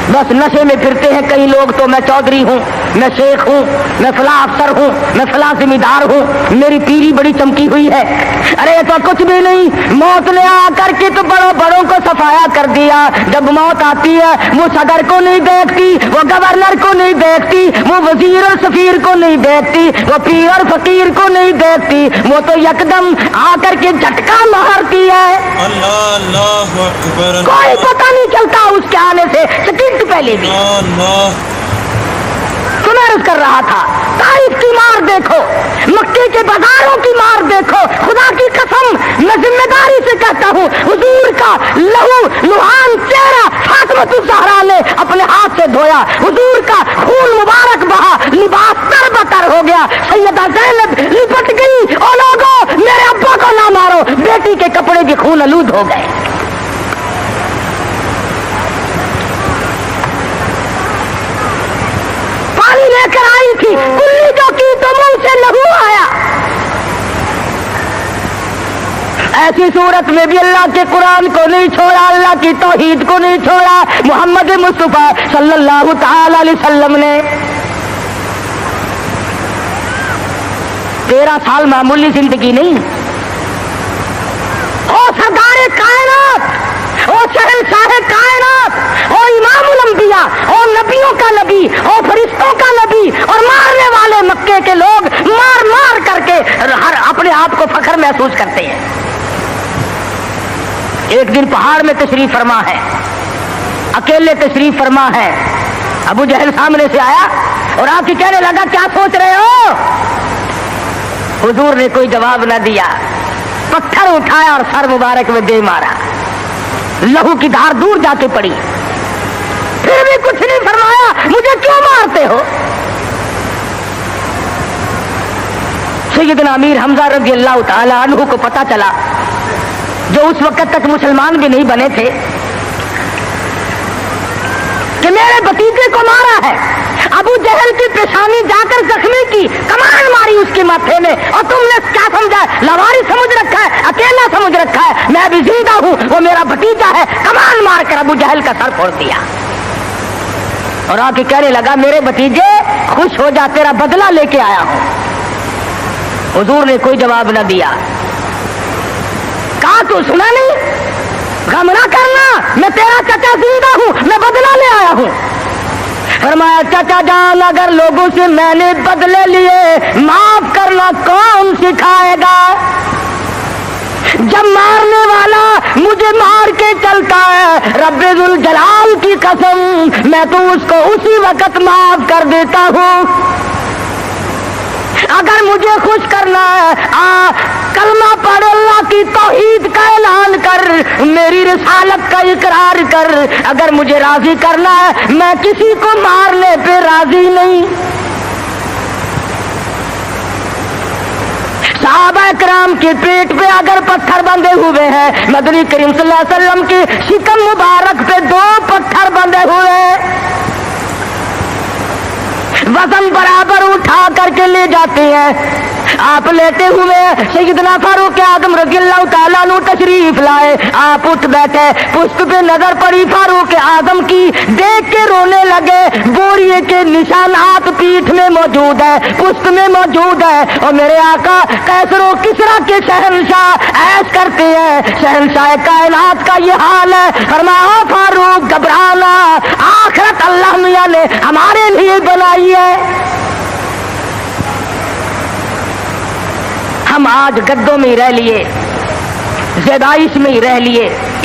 بس نشے میں پھرتے ہیں کئی لوگ تو میں چودھری ہوں, میں شیخ ہوں, میں فلاں افسر ہوں, میں فلاں ذمہ دار ہوں, میری پیری بڑی چمکی ہوئی ہے. ارے تو کچھ بھی نہیں, موت نے آ کر کے تو بڑوں کو صفایا کر دیا. جب موت آتی ہے وہ صدر کو نہیں دیکھتی, وہ گورنر کو نہیں دیکھتی, وہ وزیر اور سفیر کو نہیں دیکھتی, وہ پیر اور فقیر کو نہیں دیکھتی, وہ تو یکدم آ کر کے جھٹکا مارتی ہے. اللہ اکبر. کوئی پتہ نہیں چلتا اس کے آنے سے سیکنڈ پہلے بھی. عرض کر رہا تھا طائف کی مار دیکھو, مکے کے بازاروں کی مار دیکھو, خدا کی قسم میں ذمہ داری سے کہتا ہوں حضور کا لہو لہان چہرہ فاطمۃ الزہرا نے اپنے ہاتھ سے دھویا, حضور کا خون مبارک بہا, لباس تر بتر ہو گیا, سیدہ زینب لپٹ گئی, او لوگوں میرے ابا کو نہ مارو, بیٹی کے کپڑے بھی خون آلود ہو گئے. لے کر آئی تھی, کلی جو کی تو منہ سے لہو آیا. ایسی صورت میں بھی اللہ کے قرآن کو نہیں چھوڑا, اللہ کی توحید کو نہیں چھوڑا. محمد مصطفیٰ صلی اللہ تعالی علیہ وسلم نے 13 سال معمولی زندگی نہیں, او سردار کائنات, او شہنشاہ کائنات, او امام الانبیاء, او نبیوں کا نبی, او فرشتوں کا نبی, اور مارنے والے مکے کے لوگ مار مار کر کے ہر اپنے آپ کو فخر محسوس کرتے ہیں. ایک دن پہاڑ میں تشریف فرما ہے, اکیلے تشریف فرما ہے. ابو جہل سامنے سے آیا اور آپ کی کہنے لگا کیا سوچ رہے ہو؟ حضور نے کوئی جواب نہ دیا, پتھر اٹھایا اور سر مبارک میں دے مارا, لہو کی دھار دور جا کے پڑی. پھر بھی کچھ نہیں فرمایا, مجھے کیوں مارتے ہو؟ سیدنا امیر حمزہ رضی اللہ تعالی عنہ کو پتا چلا, جو اس وقت تک مسلمان بھی نہیں بنے تھے, کہ میرے بھتیجے کو مارا ہے. ابو جہل کی پیشانی جا کر زخمی کی, کمان ماری اس کے ماتھے میں, اور تم نے کیا سمجھا؟ لواری سمجھ رکھا ہے, اکیلا سمجھ رکھا ہے, میں بھی زندہ ہوں, وہ میرا بھتیجا ہے. کمان مار کر ابو جہل کا سر پھوڑ دیا, اور آ کے کہنے لگا میرے بھتیجے خوش ہو جا, تیرا بدلہ لے کے آیا ہوں. حضور نے کوئی جواب نہ دیا. کہا تو سنا نہیں, غم نہ کرنا, میں تیرا چچا زندہ ہوں, میں بدلہ لے آیا ہوں. فرمایا چچا جان اگر لوگوں سے میں نے بدلے لیے معاف کرنا کون سکھائے گا؟ جب مارنے والا مجھے مار کے چلتا ہے, رب ذوالجلال کی قسم میں تو اس کو اسی وقت معاف کر دیتا ہوں. اگر مجھے خوش کرنا ہے کلمہ پڑھ, اللہ کی توحید کا اعلان کر, میری رسالت کا اقرار کر. اگر مجھے راضی کرنا ہے میں کسی کو مارنے پہ راضی نہیں. صحابہ کرام کے پیٹ پہ اگر پتھر بندھے ہوئے ہیں, مدنی کریم صلی اللہ علیہ وسلم کی شکم مبارک پہ 2 پتھر بندھے ہوئے ہیں, وزن برابر اٹھا کر کے لے جاتے ہیں. آپ لیتے ہوئے سیدنا فاروق اعظم رضی اللہ تعالیٰ عنہ تشریف لائے, آپ اٹھ بیٹھے, پشت پہ نظر پڑی فاروق اعظم کی, دیکھ کے رونے لگے. بوریے کے نشانات پیٹھ میں موجود ہے, پشت میں موجود ہے, اور میرے آقا کیسر و کسرا کے شہنشاہ ایش کرتے ہیں, شہنشاہ کائنات کا یہ حال ہے. فرمایا فاروق گھبرانا, آخرت اللہ میاں نے ہمارے لیے بنائی ہے. ہم آج گدوں میں ہی رہ لیے, زیبائش میں ہی رہ لیے,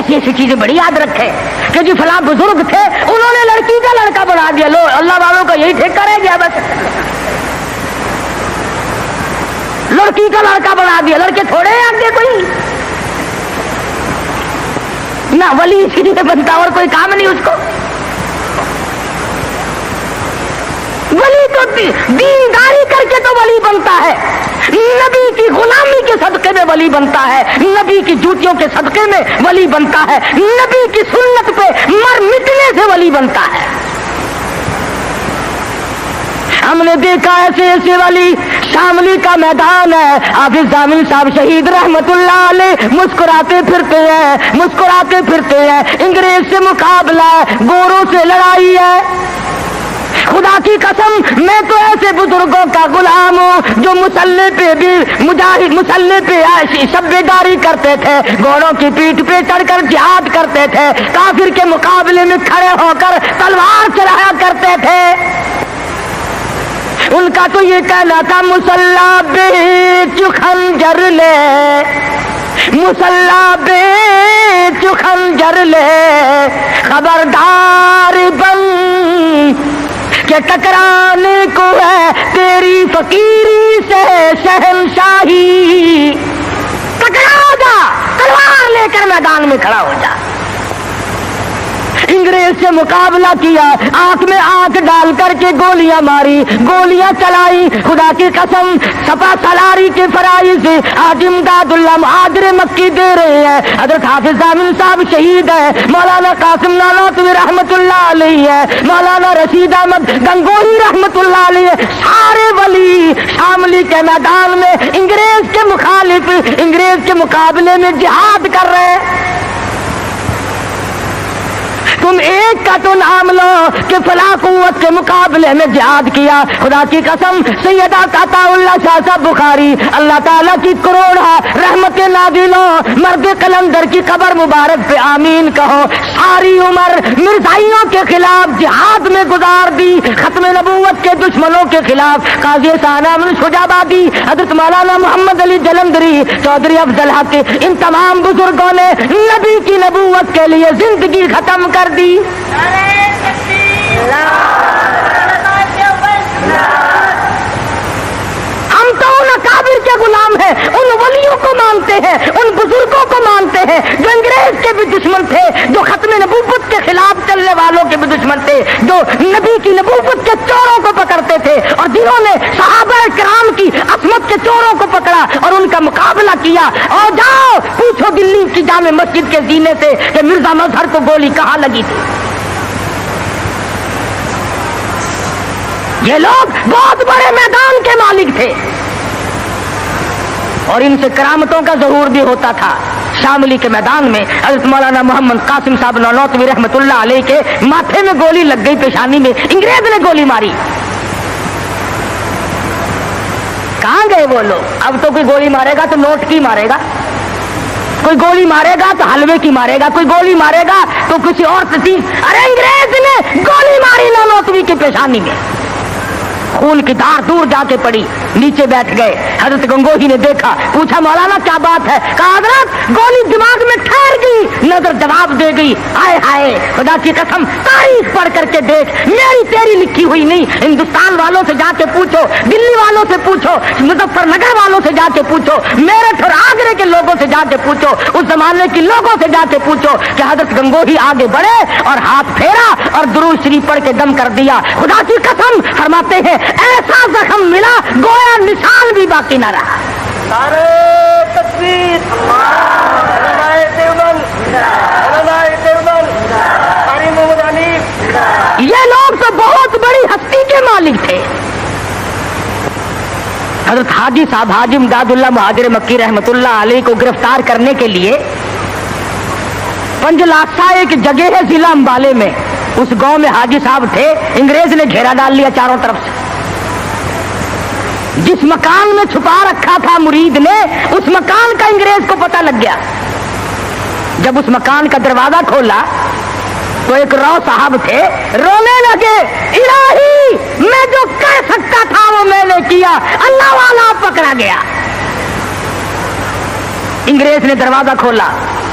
ایسی ایسی چیزیں بڑی یاد رکھے کہ جی فلاں بزرگ تھے انہوں نے لڑکی کا لڑکا بنا دیا، لو اللہ والوں کا یہی ٹھیک رہ گیا بس، لڑکی کا لڑکا بنا دیا، لڑکے تھوڑے ہیں آگے کوئی نہ، ولی اسی لیے بنتا اور کوئی کام نہیں اس کو، ولی تو دینداری کر کے تو ولی بنتا ہے، نبی کی غلامی کے صدقے میں ولی بنتا ہے، نبی کی جوتیوں کے صدقے میں ولی بنتا ہے، نبی کی سنت پہ مر مٹنے سے ولی بنتا ہے۔ ہم نے دیکھا ایسے ایسے ولی، شاملی کا میدان ہے، حافظ ضامن صاحب شہید رحمت اللہ علیہ مسکراتے پھرتے ہیں، مسکراتے پھرتے ہیں، انگریز سے مقابلہ ہے، گوروں سے لڑائی ہے، خدا کی قسم میں تو ایسے بزرگوں کا غلام ہوں جو مسلح پہ بھی مجاہد، مسلح پہ شبیداری کرتے تھے، گھوڑوں کی پیٹھ پہ چڑھ کر جہاد کرتے تھے، کافر کے مقابلے میں کھڑے ہو کر تلوار چلایا کرتے تھے۔ ان کا تو یہ کہنا تھا مسلح بیچ خنجر لے، مسلح بیچ خنجر لے، خبردار بن کہ ٹکرانے کو ہے تیری فقیری سے شہنشاہی، ٹکرا جا، تلوار لے کر میدان میں کھڑا ہو جا۔ انگریز سے مقابلہ کیا، آنکھ میں آنکھ ڈال کر کے گولیاں ماری، گولیاں چلائی، خدا کی قسم سپا سالاری کے فرائض حاجی امداد اللہ مہاجر مکی دے رہے ہیں، حضرت حافظ ضامن صاحب شہید ہے، مولانا قاسم نانوتوی رحمت اللہ علیہ ہے، مولانا رشید احمد گنگوہی رحمت اللہ علیہ، سارے ولی شاملی کے میدان میں انگریز کے مخالف، انگریز کے مقابلے میں جہاد کر رہے ہیں۔ تم ایک کا تو نام لو کہ فلاں قوت کے مقابلے میں جہاد کیا، خدا کی قسم سیدہ عطا اللہ شاہ صاحب بخاری اللہ تعالیٰ کی کروڑا رحمت نازل ہو، مرد قلندر کی قبر مبارک پہ آمین کہو، ساری عمر مرزائیوں کے خلاف جہاد میں گزار دی، ختم نبوت کے دشمنوں کے خلاف، قاضی ثانیہ شجابادی، حضرت مولانا محمد علی جلندری، چودھری افضل حق، ان تمام بزرگوں نے نبی کی نبوت کے لیے زندگی ختم کر دی۔ ہم تو ان اکابر کے غلام ہیں، ان ولیوں کو مانتے ہیں، ان بزرگوں کو مانتے ہیں جو انگریز کے بھی دشمن تھے، جو ختم نبوت کے خلاف چلنے والوں کے بھی دشمن تھے، جو نبی کی نبوت کے چوروں کو پکڑتے تھے، اور جنہوں نے صحابہ کرام کی عصمت کے چوروں کو پکڑا اور ان کا مقابلہ کیا۔ اور جاؤ پوچھو دلی کی جامع مسجد کے زینے سے کہ مرزا مظہر کو گولی کہاں لگی تھی۔ یہ لوگ بہت بڑے میدان کے مالک تھے اور ان سے کرامتوں کا ظہور بھی ہوتا تھا۔ شاملی کے میدان میں حضرت مولانا محمد قاسم صاحب نانوتوی رحمت اللہ علیہ کے ماتھے میں گولی لگ گئی، پیشانی میں انگریز نے گولی ماری۔ کہاں گئے وہ لوگ؟ اب تو کوئی گولی مارے گا تو نوٹ کی مارے گا، کوئی گولی مارے گا تو حلوے کی مارے گا، کوئی گولی مارے گا تو کسی اور چیز۔ ارے انگریز نے گولی ماری نانوتوی کی پیشانی میں، خون کی دھار دور جا کے پڑی، نیچے بیٹھ گئے۔ حضرت گنگوہی نے دیکھا، پوچھا مولانا کیا بات ہے؟ کہا حضرت گولی دماغ میں ٹھہر گئی، نظر جواب دے گئی، ہائے ہائے خدا کی قسم تاریخ پڑھ کر کے دیکھ، میری تیری لکھی ہوئی نہیں، ہندوستان والوں سے جا کے پوچھو، دلی والوں سے پوچھو، مظفر نگر والوں سے جا کے پوچھو، میرٹھ اور آگرے کے لوگوں سے جا کے پوچھو، اس زمانے کے لوگوں سے جا کے پوچھو کہ حضرت گنگوہی آگے بڑھے اور ہاتھ پھیرا اور درود شریف پڑھ کے دم کر دیا۔ خدا کی قسم فرماتے ہیں ایسا زخم ملا گویا نشان بھی باقی نہ رہا۔ نعرہ تکبیر، علماء دیوبند، علماء دیوبند، قاری محمد حنیف، یہ لوگ تو بہت بڑی ہستی کے مالک تھے۔ حضرت حاجی صاحب حاجی امداد اللہ مہاجر مکی رحمت اللہ علیہ کو گرفتار کرنے کے لیے پنجلاسا ایک جگہ ہے ضلع امبالے میں، اس گاؤں میں حاجی صاحب تھے، انگریز نے گھیرا ڈال لیا چاروں طرف سے۔ جس مکان میں چھپا رکھا تھا مرید نے، اس مکان کا انگریز کو پتہ لگ گیا۔ جب اس مکان کا دروازہ کھولا تو ایک رو صاحب تھے، رونے لگے، الہی میں جو کر سکتا تھا وہ میں نے کیا، اللہ والا پکڑا گیا۔ انگریز نے دروازہ کھولا،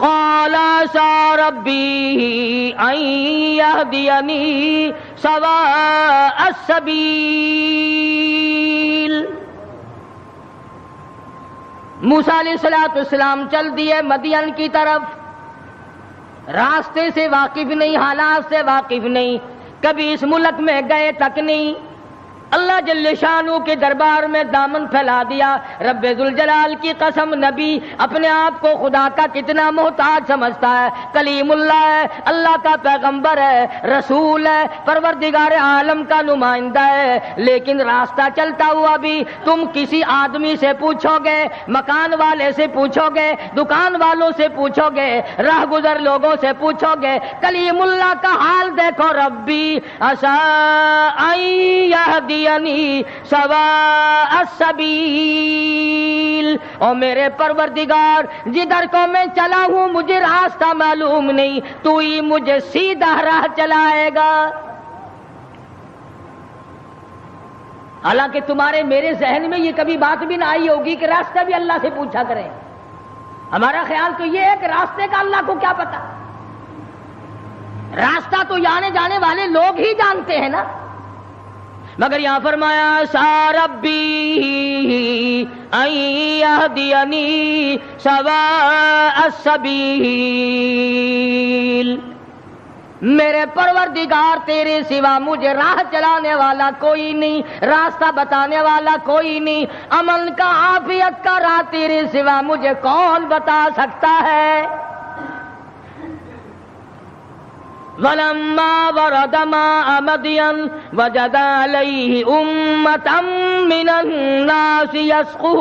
قال عسى ربي أن يهديني سواء السبيل. موسیٰ علیہ السلام چل دیے مدین کی طرف، راستے سے واقف نہیں، حالات سے واقف نہیں، کبھی اس ملک میں گئے تک نہیں. اللہ جل شانہ کے دربار میں دامن پھیلا دیا. رب ذوالجلال کی قسم، نبی اپنے آپ کو خدا کا کتنا محتاج سمجھتا ہے. کلیم اللہ ہے، اللہ کا پیغمبر ہے، رسول ہے، پروردگار عالم کا نمائندہ ہے، لیکن راستہ چلتا ہوا بھی تم کسی آدمی سے پوچھو گے، مکان والے سے پوچھو گے، دکان والوں سے پوچھو گے، راہ گزر لوگوں سے پوچھو گے، کلیم اللہ کا حال دیکھو. ربی عسى ان يهديني سواء السبیل. اور میرے پروردگار، جدھر کو میں چلا ہوں مجھے راستہ معلوم نہیں، تو ہی مجھے سیدھا راہ چلائے گا. حالانکہ تمہارے میرے ذہن میں یہ کبھی بات بھی نہ آئی ہوگی کہ راستہ بھی اللہ سے پوچھا کریں. ہمارا خیال تو یہ ہے کہ راستے کا اللہ کو کیا پتا، راستہ تو آنے جانے والے لوگ ہی جانتے ہیں نا. مگر یہاں فرمایا عسى ربی ان یہدینی سواء السبیل. میرے پروردگار تیرے سوا مجھے راہ چلانے والا کوئی نہیں، راستہ بتانے والا کوئی نہیں، امن کا عافیت کا راہ تیرے سوا مجھے کون بتا سکتا ہے. وَلَمَّا وَرَدَ مَاءَ مَدْيَنَ وَجَدَ عَلَيْهِ أُمَّةً مِّنَ النَّاسِ يَسْقُونَ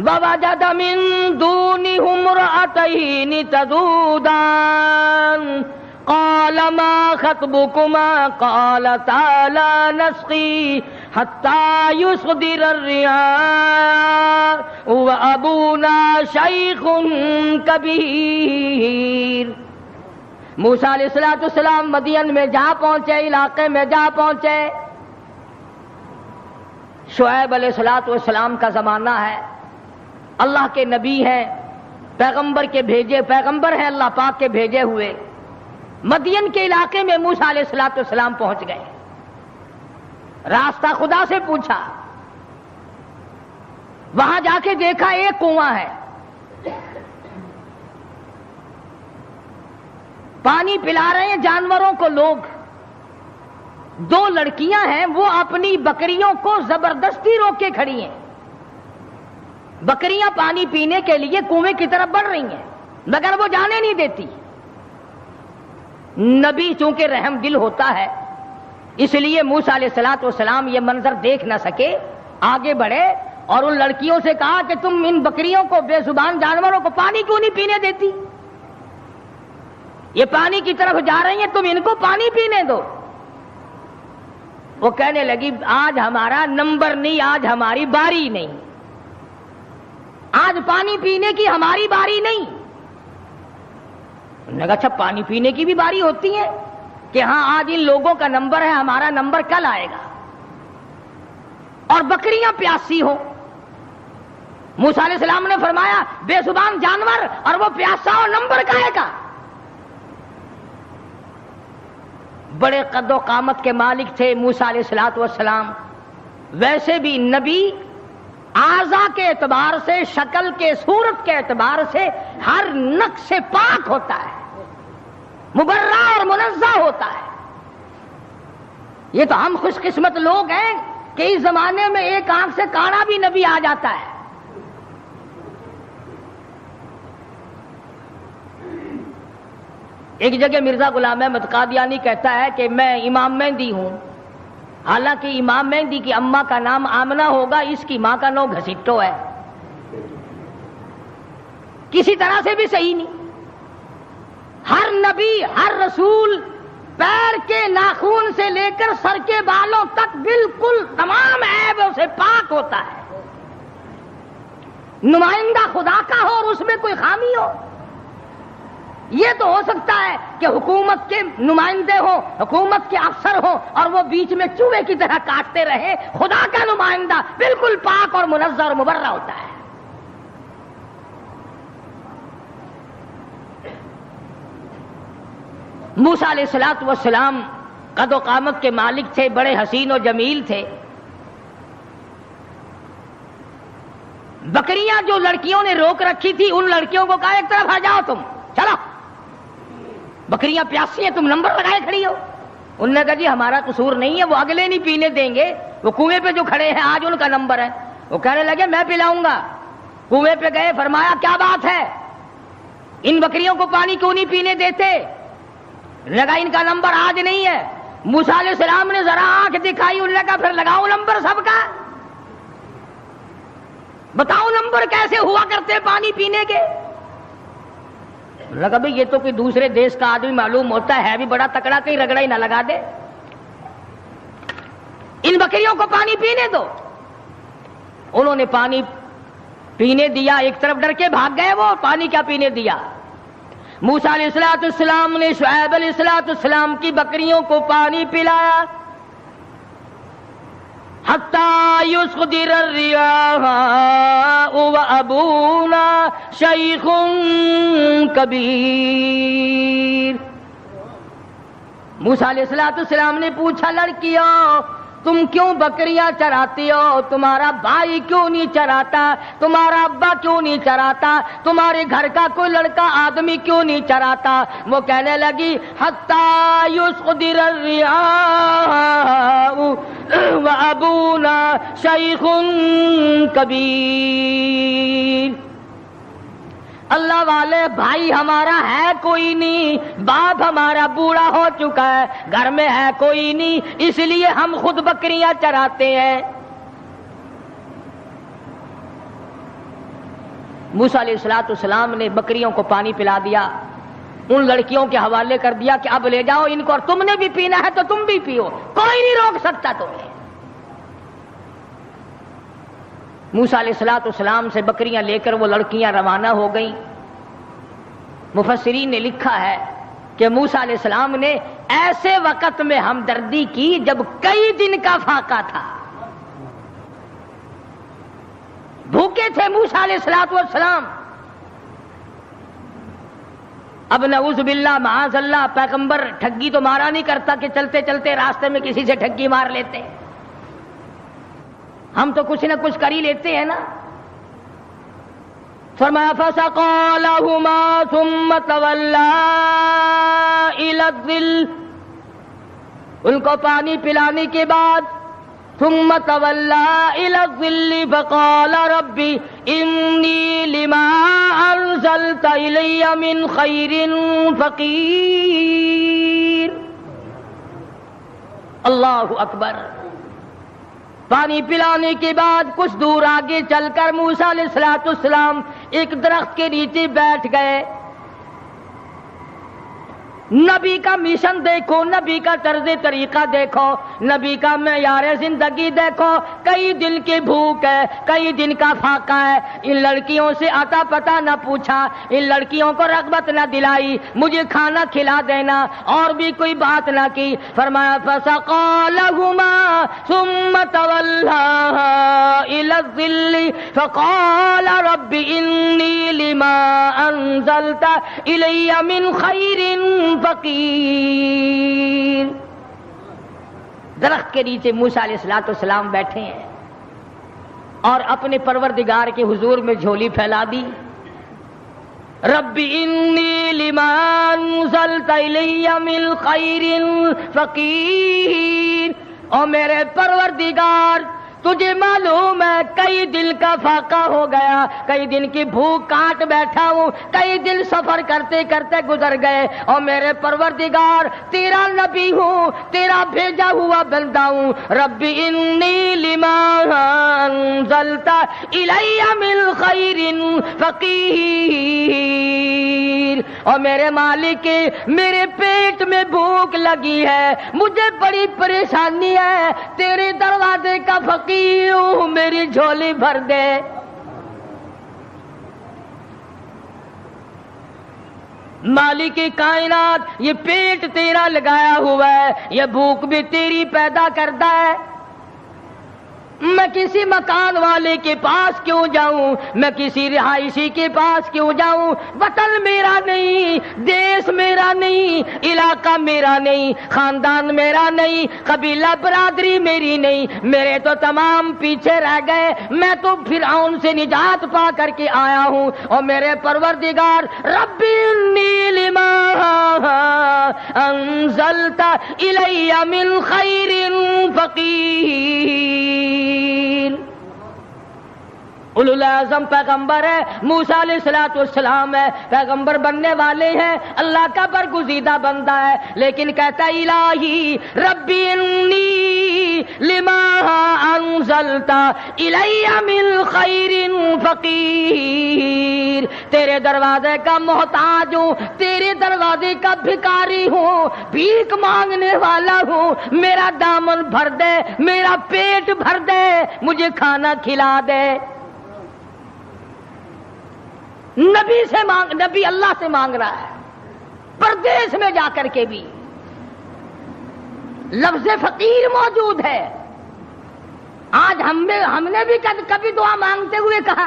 وَوَجَدَ مِن دُونِهُمْ امْرَأَتَيْنِ تَذُودَانِ قَالَ مَا خَطْبُكُمَا قَالَتَا لَا نَسْقِي حَتَّى يُصْدِرَ الرِّعَاءُ وَأَبُونَا شَيْخٌ كَبِيرٌ. موسیٰ علیہ السلام مدین میں جا پہنچے، علاقے میں جا پہنچے. شعیب علیہ السلام کا زمانہ ہے، اللہ کے نبی ہیں، پیغمبر کے بھیجے، پیغمبر ہیں اللہ پاک کے بھیجے ہوئے. مدین کے علاقے میں موسیٰ علیہ السلام پہنچ گئے، راستہ خدا سے پوچھا. وہاں جا کے دیکھا ایک کنواں ہے، پانی پلا رہے ہیں جانوروں کو لوگ. دو لڑکیاں ہیں، وہ اپنی بکریوں کو زبردستی روک کے کھڑی ہیں. بکریاں پانی پینے کے لیے کنویں کی طرف بڑھ رہی ہیں مگر وہ جانے نہیں دیتی. نبی چونکہ رحم دل ہوتا ہے، اس لیے موسیٰ علیہ السلام یہ منظر دیکھ نہ سکے، آگے بڑھے اور ان لڑکیوں سے کہا کہ تم ان بکریوں کو، بے زبان جانوروں کو پانی کیوں نہیں پینے دیتی؟ یہ پانی کی طرف جا رہی ہیں، تم ان کو پانی پینے دو. وہ کہنے لگی آج ہمارا نمبر نہیں، آج ہماری باری نہیں، آج پانی پینے کی ہماری باری نہیں. انہوں نے کہا اچھا پانی پینے کی بھی باری ہوتی ہے کہ ہاں آج ان لوگوں کا نمبر ہے، ہمارا نمبر کل آئے گا. اور بکریاں پیاسی ہوں. موسیٰ علیہ السلام نے فرمایا بے زبان جانور اور وہ پیاسا ہو، نمبر کہے گا. بڑے قد و قامت کے مالک تھے موسیٰ علیہ السلام. ویسے بھی نبی اعضاء کے اعتبار سے، شکل کے، صورت کے اعتبار سے ہر نقص سے پاک ہوتا ہے، مبرہ اور منزہ ہوتا ہے. یہ تو ہم خوش قسمت لوگ ہیں کہ اس زمانے میں ایک آنکھ سے کانا بھی نبی آ جاتا ہے. ایک جگہ مرزا غلام احمد قادیانی کہتا ہے کہ میں امام مہدی ہوں، حالانکہ امام مہدی کی اماں کا نام آمنہ ہوگا، اس کی ماں کا نام گھسیٹو ہے. کسی طرح سے بھی صحیح نہیں. ہر نبی، ہر رسول پیر کے ناخون سے لے کر سر کے بالوں تک بالکل تمام عیبوں سے پاک ہوتا ہے. نمائندہ خدا کا ہو اور اس میں کوئی خامی ہو. یہ تو ہو سکتا ہے کہ حکومت کے نمائندے ہوں، حکومت کے افسر ہوں اور وہ بیچ میں چوہے کی طرح کاٹتے رہے. خدا کا نمائندہ بالکل پاک اور منزہ اور مبرہ ہوتا ہے. موسیٰ علیہ السلام قد و قامت کے مالک تھے، بڑے حسین و جمیل تھے. بکریاں جو لڑکیوں نے روک رکھی تھی ان لڑکیوں کو کہا ایک طرف آ جاؤ، تم چلو، بکریاں پیاسی ہیں، تم نمبر لگائے کھڑی ہو. انہوں نے کہا جی ہمارا قصور نہیں ہے، وہ اگلے نہیں پینے دیں گے، وہ کنویں پہ جو کھڑے ہیں آج ان کا نمبر ہے. وہ کہنے لگے میں پلاؤں گا. کنویں پہ گئے، فرمایا کیا بات ہے، ان بکریوں کو پانی کیوں نہیں پینے دیتے؟ لگا ان کا نمبر آج نہیں ہے. موسیٰ علیہ السلام نے ذرا آنکھ دکھائی، انہوں نے کہا پھر لگاؤ نمبر سب کا، بتاؤ نمبر کیسے ہوا کرتے پانی پینے کے. لگا بھئی یہ تو کوئی دوسرے دیش کا آدمی معلوم ہوتا ہے بھی بڑا تکڑا، کہیں رگڑا ہی نہ لگا دے. ان بکریوں کو پانی پینے دو. انہوں نے پانی پینے دیا، ایک طرف ڈر کے بھاگ گئے، وہ پانی کیا پینے دیا. موسیٰ علیہ السلام نے شعیب علیہ السلام کی بکریوں کو پانی پلایا. حتی یصدر الریاح وابونا شیخ کبیر. موسیٰ علیہ السلام نے پوچھا لڑکیوں تم کیوں بکریاں چراتی ہو؟ تمہارا بھائی کیوں نہیں چراتا؟ تمہارا ابا کیوں نہیں چراتا؟ تمہارے گھر کا کوئی لڑکا آدمی کیوں نہیں چراتا؟ وہ کہنے لگی حتی یصدر الریاح وابونا شیخ کبیر. اللہ والے بھائی ہمارا ہے کوئی نہیں، باپ ہمارا بوڑھا ہو چکا ہے، گھر میں ہے کوئی نہیں، اس لیے ہم خود بکریاں چراتے ہیں. موسیٰ علیہ السلام نے بکریوں کو پانی پلا دیا، ان لڑکیوں کے حوالے کر دیا کہ اب لے جاؤ ان کو، اور تم نے بھی پینا ہے تو تم بھی پیو، کوئی نہیں روک سکتا تمہیں. موسیٰ علیہ السلام سے بکریاں لے کر وہ لڑکیاں روانہ ہو گئیں. مفسرین نے لکھا ہے کہ موسیٰ علیہ السلام نے ایسے وقت میں ہمدردی کی جب کئی دن کا فاقہ تھا. بھوکے تھے موسیٰ علیہ السلام. اب نعوذ باللہ معاذ اللہ پیغمبر ٹھگی تو مارا نہیں کرتا کہ چلتے چلتے راستے میں کسی سے ٹھگی مار لیتے، ہم تو کچھ نہ کچھ کر ہی لیتے ہیں نا. فرمایا فسقى لهما ثم تولى الى الظل. ان کو پانی پلانے کے بعد ثم تولى الى الظل فقال رب انی لما انزلت الی من خیر فقیر. اللہ اکبر. پانی پلانے کے بعد کچھ دور آگے چل کر موسیٰ علیہ السلام ایک درخت کے نیچے بیٹھ گئے. نبی کا مشن دیکھو، نبی کا طرز طریقہ دیکھو، نبی کا معیار زندگی دیکھو. کئی دن کی بھوک ہے، کئی دن کا فاقہ ہے. ان لڑکیوں سے آتا پتہ نہ پوچھا، ان لڑکیوں کو رغبت نہ دلائی مجھے کھانا کھلا دینا، اور بھی کوئی بات نہ کی. فرمایا فسقى لهما ثم تولى الى الظل فقال رب انی لما انزلت الی من خیر فقیر. درخت کے نیچے موسیٰ علیہ السلام بیٹھے ہیں اور اپنے پروردگار کے حضور میں جھولی پھیلا دی. رب انی لما انزلت الی من خیر فقیر. او میرے پروردگار تجھے معلوم ہے کئی دن کا فاقہ ہو گیا، کئی دن کی بھوک کاٹ بیٹھا ہوں، کئی دن سفر کرتے کرتے گزر گئے. اور میرے پروردگار تیرا نبی ہوں، تیرا بھیجا ہوا بندہ ہوں. رب انی لما انزلت الی من خیر فقیر. اور میرے مالک میرے پیٹ میں بھوک لگی ہے، مجھے بڑی پریشانی ہے، تیرے دروازے کا فقیر ہوں، میری جھولی بھر دے. مالک کائنات یہ پیٹ تیرا لگایا ہوا ہے، یہ بھوک بھی تیری پیدا کرتا ہے. میں کسی مکان والے کے پاس کیوں جاؤں، میں کسی رہائشی کے پاس کیوں جاؤں؟ وطن میرا نہیں، دیش میرا نہیں، علاقہ میرا نہیں، خاندان میرا نہیں، قبیلہ برادری میری نہیں، میرے تو تمام پیچھے رہ گئے، میں تو فرعون سے نجات پا کر کے آیا ہوں، اور میرے پروردگار رب انی لما انزلت الی من خیر فقیر۔ اولو العزم پیغمبر ہے، موسیٰ علیہ السلام ہے، پیغمبر بننے والے ہیں، اللہ کا برگزیدہ بندہ ہے، لیکن کہتا ہے الہی ربی انی لما انزلت الی من خیر فقیر، تیرے دروازے کا محتاج ہوں، تیرے دروازے کا بھکاری ہوں، بھیک مانگنے والا ہوں، میرا دامن بھر دے، میرا پیٹ بھر دے، مجھے کھانا کھلا دے۔ نبی اللہ سے مانگ رہا ہے، پردیس میں جا کر کے بھی لفظ فقیر موجود ہے۔ آج ہم نے بھی کبھی دعا مانگتے ہوئے کہا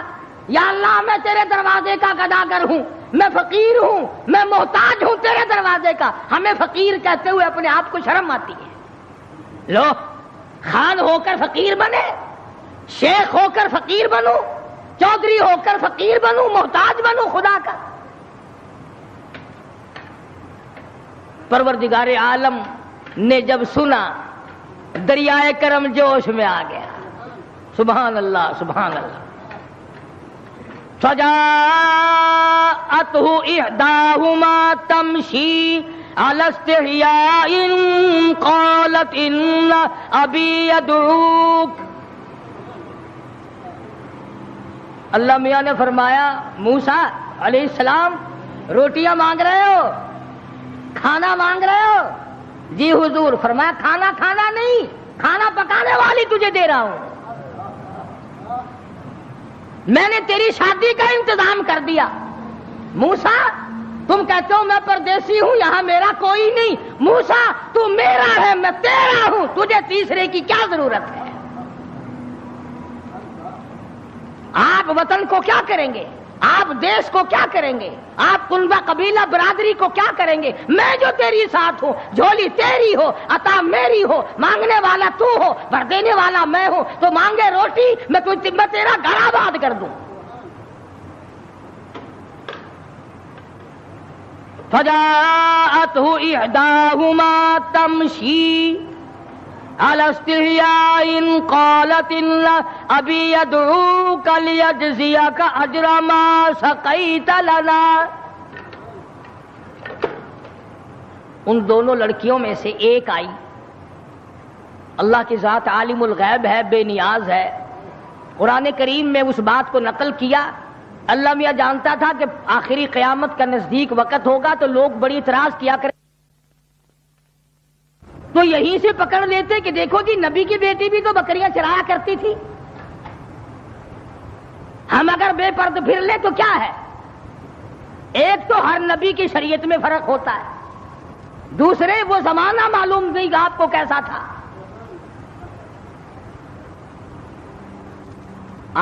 یا اللہ میں تیرے دروازے کا گداگر ہوں، میں فقیر ہوں، میں محتاج ہوں تیرے دروازے کا۔ ہمیں فقیر کہتے ہوئے اپنے آپ کو شرم آتی ہے۔ لو خان ہو کر فقیر بنے، شیخ ہو کر فقیر بنو، چودھری ہو کر فقیر بنوں، محتاج بنوں خدا کا۔ پروردگار عالم نے جب سنا دریائے کرم جوش میں آ گیا، سبحان اللہ سبحان اللہ۔ فجاءته إحداهما تمشي على استحياء قالت إن أبي يدعوك۔ اللہ میاں نے فرمایا موسیٰ علیہ السلام روٹیاں مانگ رہے ہو، کھانا مانگ رہے ہو؟ جی حضور۔ فرمایا کھانا کھانا نہیں، کھانا پکانے والی تجھے دے رہا ہوں، میں نے تیری شادی کا انتظام کر دیا۔ موسیٰ تم کہتے ہو میں پردیسی ہوں، یہاں میرا کوئی نہیں۔ موسیٰ تو میرا ہے، میں تیرا ہوں، تجھے تیسرے کی کیا ضرورت ہے؟ آپ وطن کو کیا کریں گے؟ آپ دیش کو کیا کریں گے؟ آپ کنبہ قبیلہ برادری کو کیا کریں گے؟ میں جو تیری ساتھ ہوں، جھولی تیری ہو، عطا میری ہو، مانگنے والا تو ہو، بھر دینے والا میں ہوں، تو مانگے روٹی میں تیرا گھر آباد کر دوں۔ فجاءته إحداهما تمشي على استحياء قالت إن أبي يدعوك ليجزيك أجر ما سقيت لنا۔ ان دونوں لڑکیوں میں سے ایک آئی، اللہ کی ذات عالم الغیب ہے، بے نیاز ہے، قرآن کریم میں اس بات کو نقل کیا۔ اللہ میاں جانتا تھا کہ آخری قیامت کا نزدیک وقت ہوگا تو لوگ بڑی اعتراض کیا کریں، تو یہیں سے پکڑ لیتے کہ دیکھو جی نبی کی بیٹی بھی تو بکریاں چرایا کرتی تھی، ہم اگر بے پرد پھر لیں تو کیا ہے؟ ایک تو ہر نبی کی شریعت میں فرق ہوتا ہے، دوسرے وہ زمانہ معلوم نہیں آپ کو کیسا تھا۔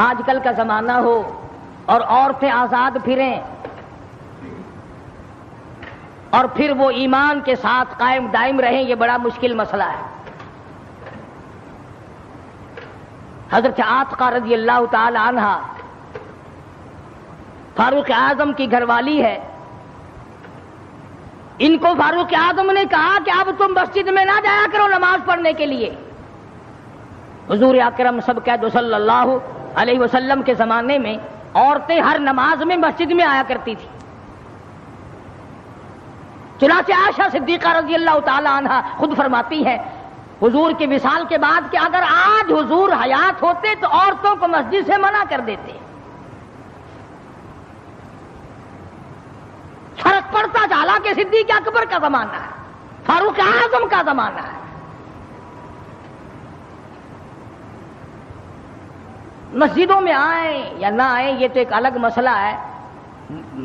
آج کل کا زمانہ ہو اور عورتیں آزاد پھریں اور پھر وہ ایمان کے ساتھ قائم دائم رہیں، یہ بڑا مشکل مسئلہ ہے۔ حضرت عاتقہ رضی اللہ تعالی عنہ فاروق اعظم کی گھر والی ہے، ان کو فاروق اعظم نے کہا کہ اب تم مسجد میں نہ جایا کرو نماز پڑھنے کے لیے۔ حضور اکرم سب کہہ دو صلی اللہ علیہ وسلم کے زمانے میں عورتیں ہر نماز میں مسجد میں آیا کرتی تھی۔ چنانچہ عائشہ صدیقہ رضی اللہ تعالی عنہ خود فرماتی ہے حضور کے وصال کے بعد کہ اگر آج حضور حیات ہوتے تو عورتوں کو مسجد سے منع کر دیتے۔ فرق پڑتا چلا کہ صدیق اکبر کا زمانہ ہے، فاروق اعظم کا زمانہ ہے۔ مسجدوں میں آئیں یا نہ آئیں یہ تو ایک الگ مسئلہ ہے،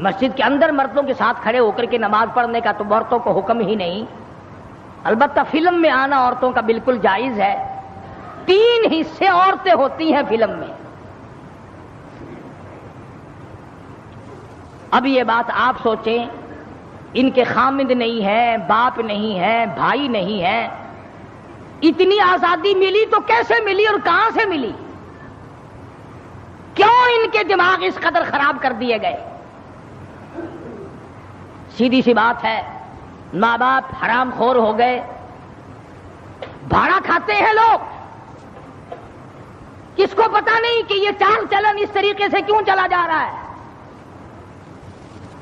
مسجد کے اندر مردوں کے ساتھ کھڑے ہو کر کے نماز پڑھنے کا تو عورتوں کو حکم ہی نہیں، البتہ فلم میں آنا عورتوں کا بالکل جائز ہے، 3 حصے عورتیں ہوتی ہیں فلم میں. اب یہ بات آپ سوچیں، ان کے خامند نہیں ہے، باپ نہیں ہے، بھائی نہیں ہے، اتنی آزادی ملی تو کیسے ملی اور کہاں سے ملی؟ کیوں ان کے دماغ اس قدر خراب کر دیے گئے؟ سیدھی سی بات ہے، ماں باپ حرام خور ہو گئے، بھاڑا کھاتے ہیں لوگ. کس کو پتا نہیں کہ یہ چال چلن اس طریقے سے کیوں چلا جا رہا ہے؟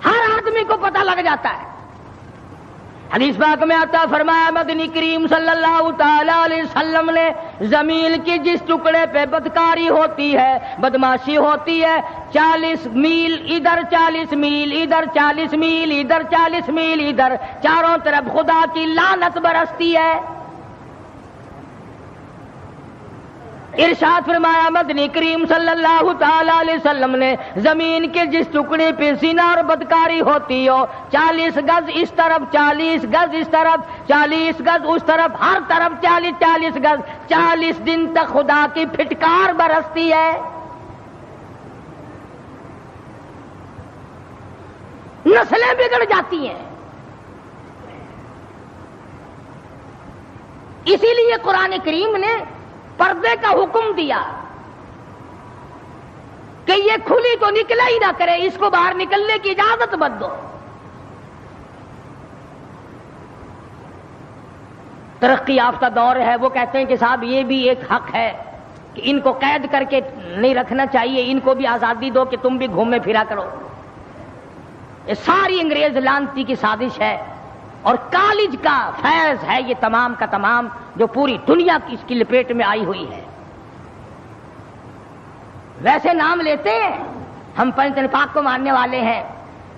ہر آدمی کو پتا لگ جاتا ہے. حدیث پاک میں آتا، فرمایا مدنی کریم صلی اللہ تعالی علیہ وسلم نے زمین کی جس ٹکڑے پہ بدکاری ہوتی ہے، بدماشی ہوتی ہے، 40 میل ادھر، 40 میل ادھر، 40 میل ادھر، 40 میل ادھر، چاروں طرف خدا کی لعنت برستی ہے. ارشاد فرمایا مدنی کریم صلی اللہ تعالی علیہ وسلم نے، زمین کے جس ٹکڑے پہ زنا اور بدکاری ہوتی ہو، 40 گز اس طرف، 40 گز اس طرف، 40 گز اس طرف، ہر طرف 40 گز، 40 دن تک خدا کی پھٹکار برستی ہے. نسلیں بگڑ جاتی ہیں. اسی لیے قرآن کریم نے پردے کا حکم دیا کہ یہ کھلی تو نکلا ہی نہ کرے، اس کو باہر نکلنے کی اجازت مت دو. ترقی یافتہ دور ہے، وہ کہتے ہیں کہ صاحب یہ بھی ایک حق ہے کہ ان کو قید کر کے نہیں رکھنا چاہیے، ان کو بھی آزادی دو کہ تم بھی گھومے پھرا کرو. یہ ساری انگریز لانتی کی سازش ہے اور کالج کا فیض ہے یہ تمام کا تمام، جو پوری دنیا کی اس کی لپیٹ میں آئی ہوئی ہے. ویسے نام لیتے ہیں، ہم پنجتن پاک کو ماننے والے ہیں،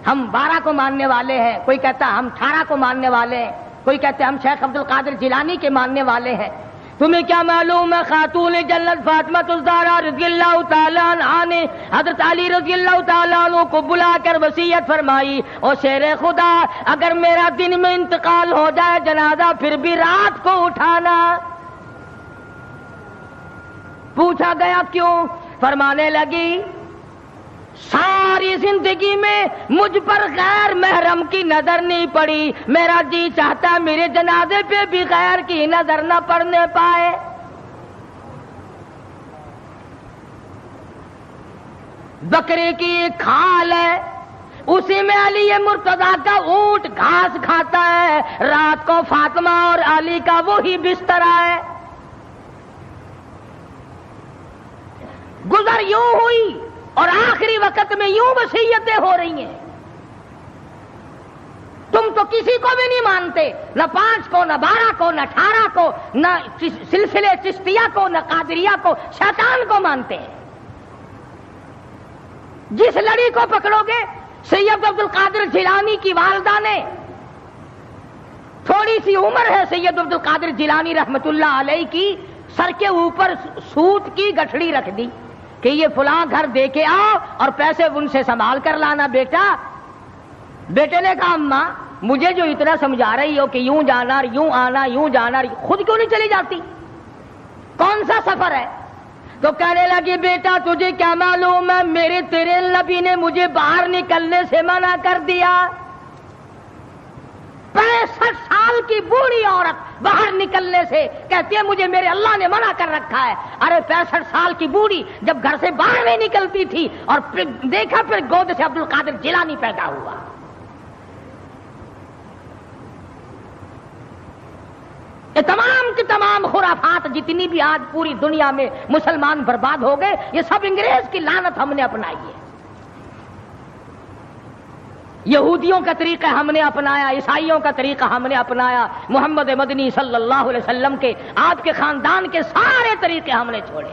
ہم 12 کو ماننے والے ہیں، کوئی کہتا ہم 18 کو ماننے والے ہیں، کوئی کہتے ہم شیخ عبد القادر جیلانی کے ماننے والے ہیں. تمہیں کیا معلوم ہے خاتون جنت فاطمہ الزہرا رضی اللہ تعالیٰ عنہا نے حضرت علی رضی اللہ تعالیٰ عنہ کو بلا کر وصیت فرمائی، او شیر خدا اگر میرا دن میں انتقال ہو جائے جنازہ پھر بھی رات کو اٹھانا. پوچھا گیا کیوں؟ فرمانے لگی ساری زندگی میں مجھ پر غیر محرم کی نظر نہیں پڑی، میرا جی چاہتا میرے جنازے پہ بھی غیر کی نظر نہ پڑنے پائے. بکرے کی ایک کھال ہے، اسی میں علی مرتضیٰ کا اونٹ گھاس کھاتا ہے، رات کو فاطمہ اور علی کا وہی بستر ہے. گزر یوں ہوئی اور آخری وقت میں یوں وصیتیں ہو رہی ہیں. تم تو کسی کو بھی نہیں مانتے، نہ 5 کو، نہ 12 کو، نہ 18 کو، نہ سلسلے چشتیہ کو، نہ قادریہ کو، شیطان کو مانتے ہیں. جس لڑی کو پکڑو گے، سید عبد القادر جیلانی کی والدہ نے، تھوڑی سی عمر ہے سید عبد القادر جیلانی رحمت اللہ علیہ کی، سر کے اوپر سوت کی گٹھڑی رکھ دی کہ یہ فلاں گھر دے کے آؤ اور پیسے ان سے سنبھال کر لانا بیٹا. بیٹے نے کہا اماں مجھے جو اتنا سمجھا رہی ہو کہ یوں جانا یوں آنا یوں جانا، خود کیوں نہیں چلی جاتی؟ کون سا سفر ہے؟ تو کہنے لگی بیٹا تجھے کیا معلوم ہے، میرے تیرے نبی نے مجھے باہر نکلنے سے منع کر دیا. 65 سال کی بوڑھی عورت باہر نکلنے سے کہتی ہے مجھے میرے اللہ نے منع کر رکھا ہے. ارے 65 سال کی بوڑھی جب گھر سے باہر نہیں نکلتی تھی اور پھر دیکھا پھر گود سے عبد القادر جیلانی پیدا ہوا. یہ تمام کی تمام خرافات جتنی بھی آج پوری دنیا میں مسلمان برباد ہو گئے، یہ سب انگریز کی لعنت ہم نے اپنائی ہے. یہودیوں کا طریقہ ہم نے اپنایا، عیسائیوں کا طریقہ ہم نے اپنایا، محمد مدنی صلی اللہ علیہ وسلم کے آپ کے خاندان کے سارے طریقے ہم نے چھوڑے.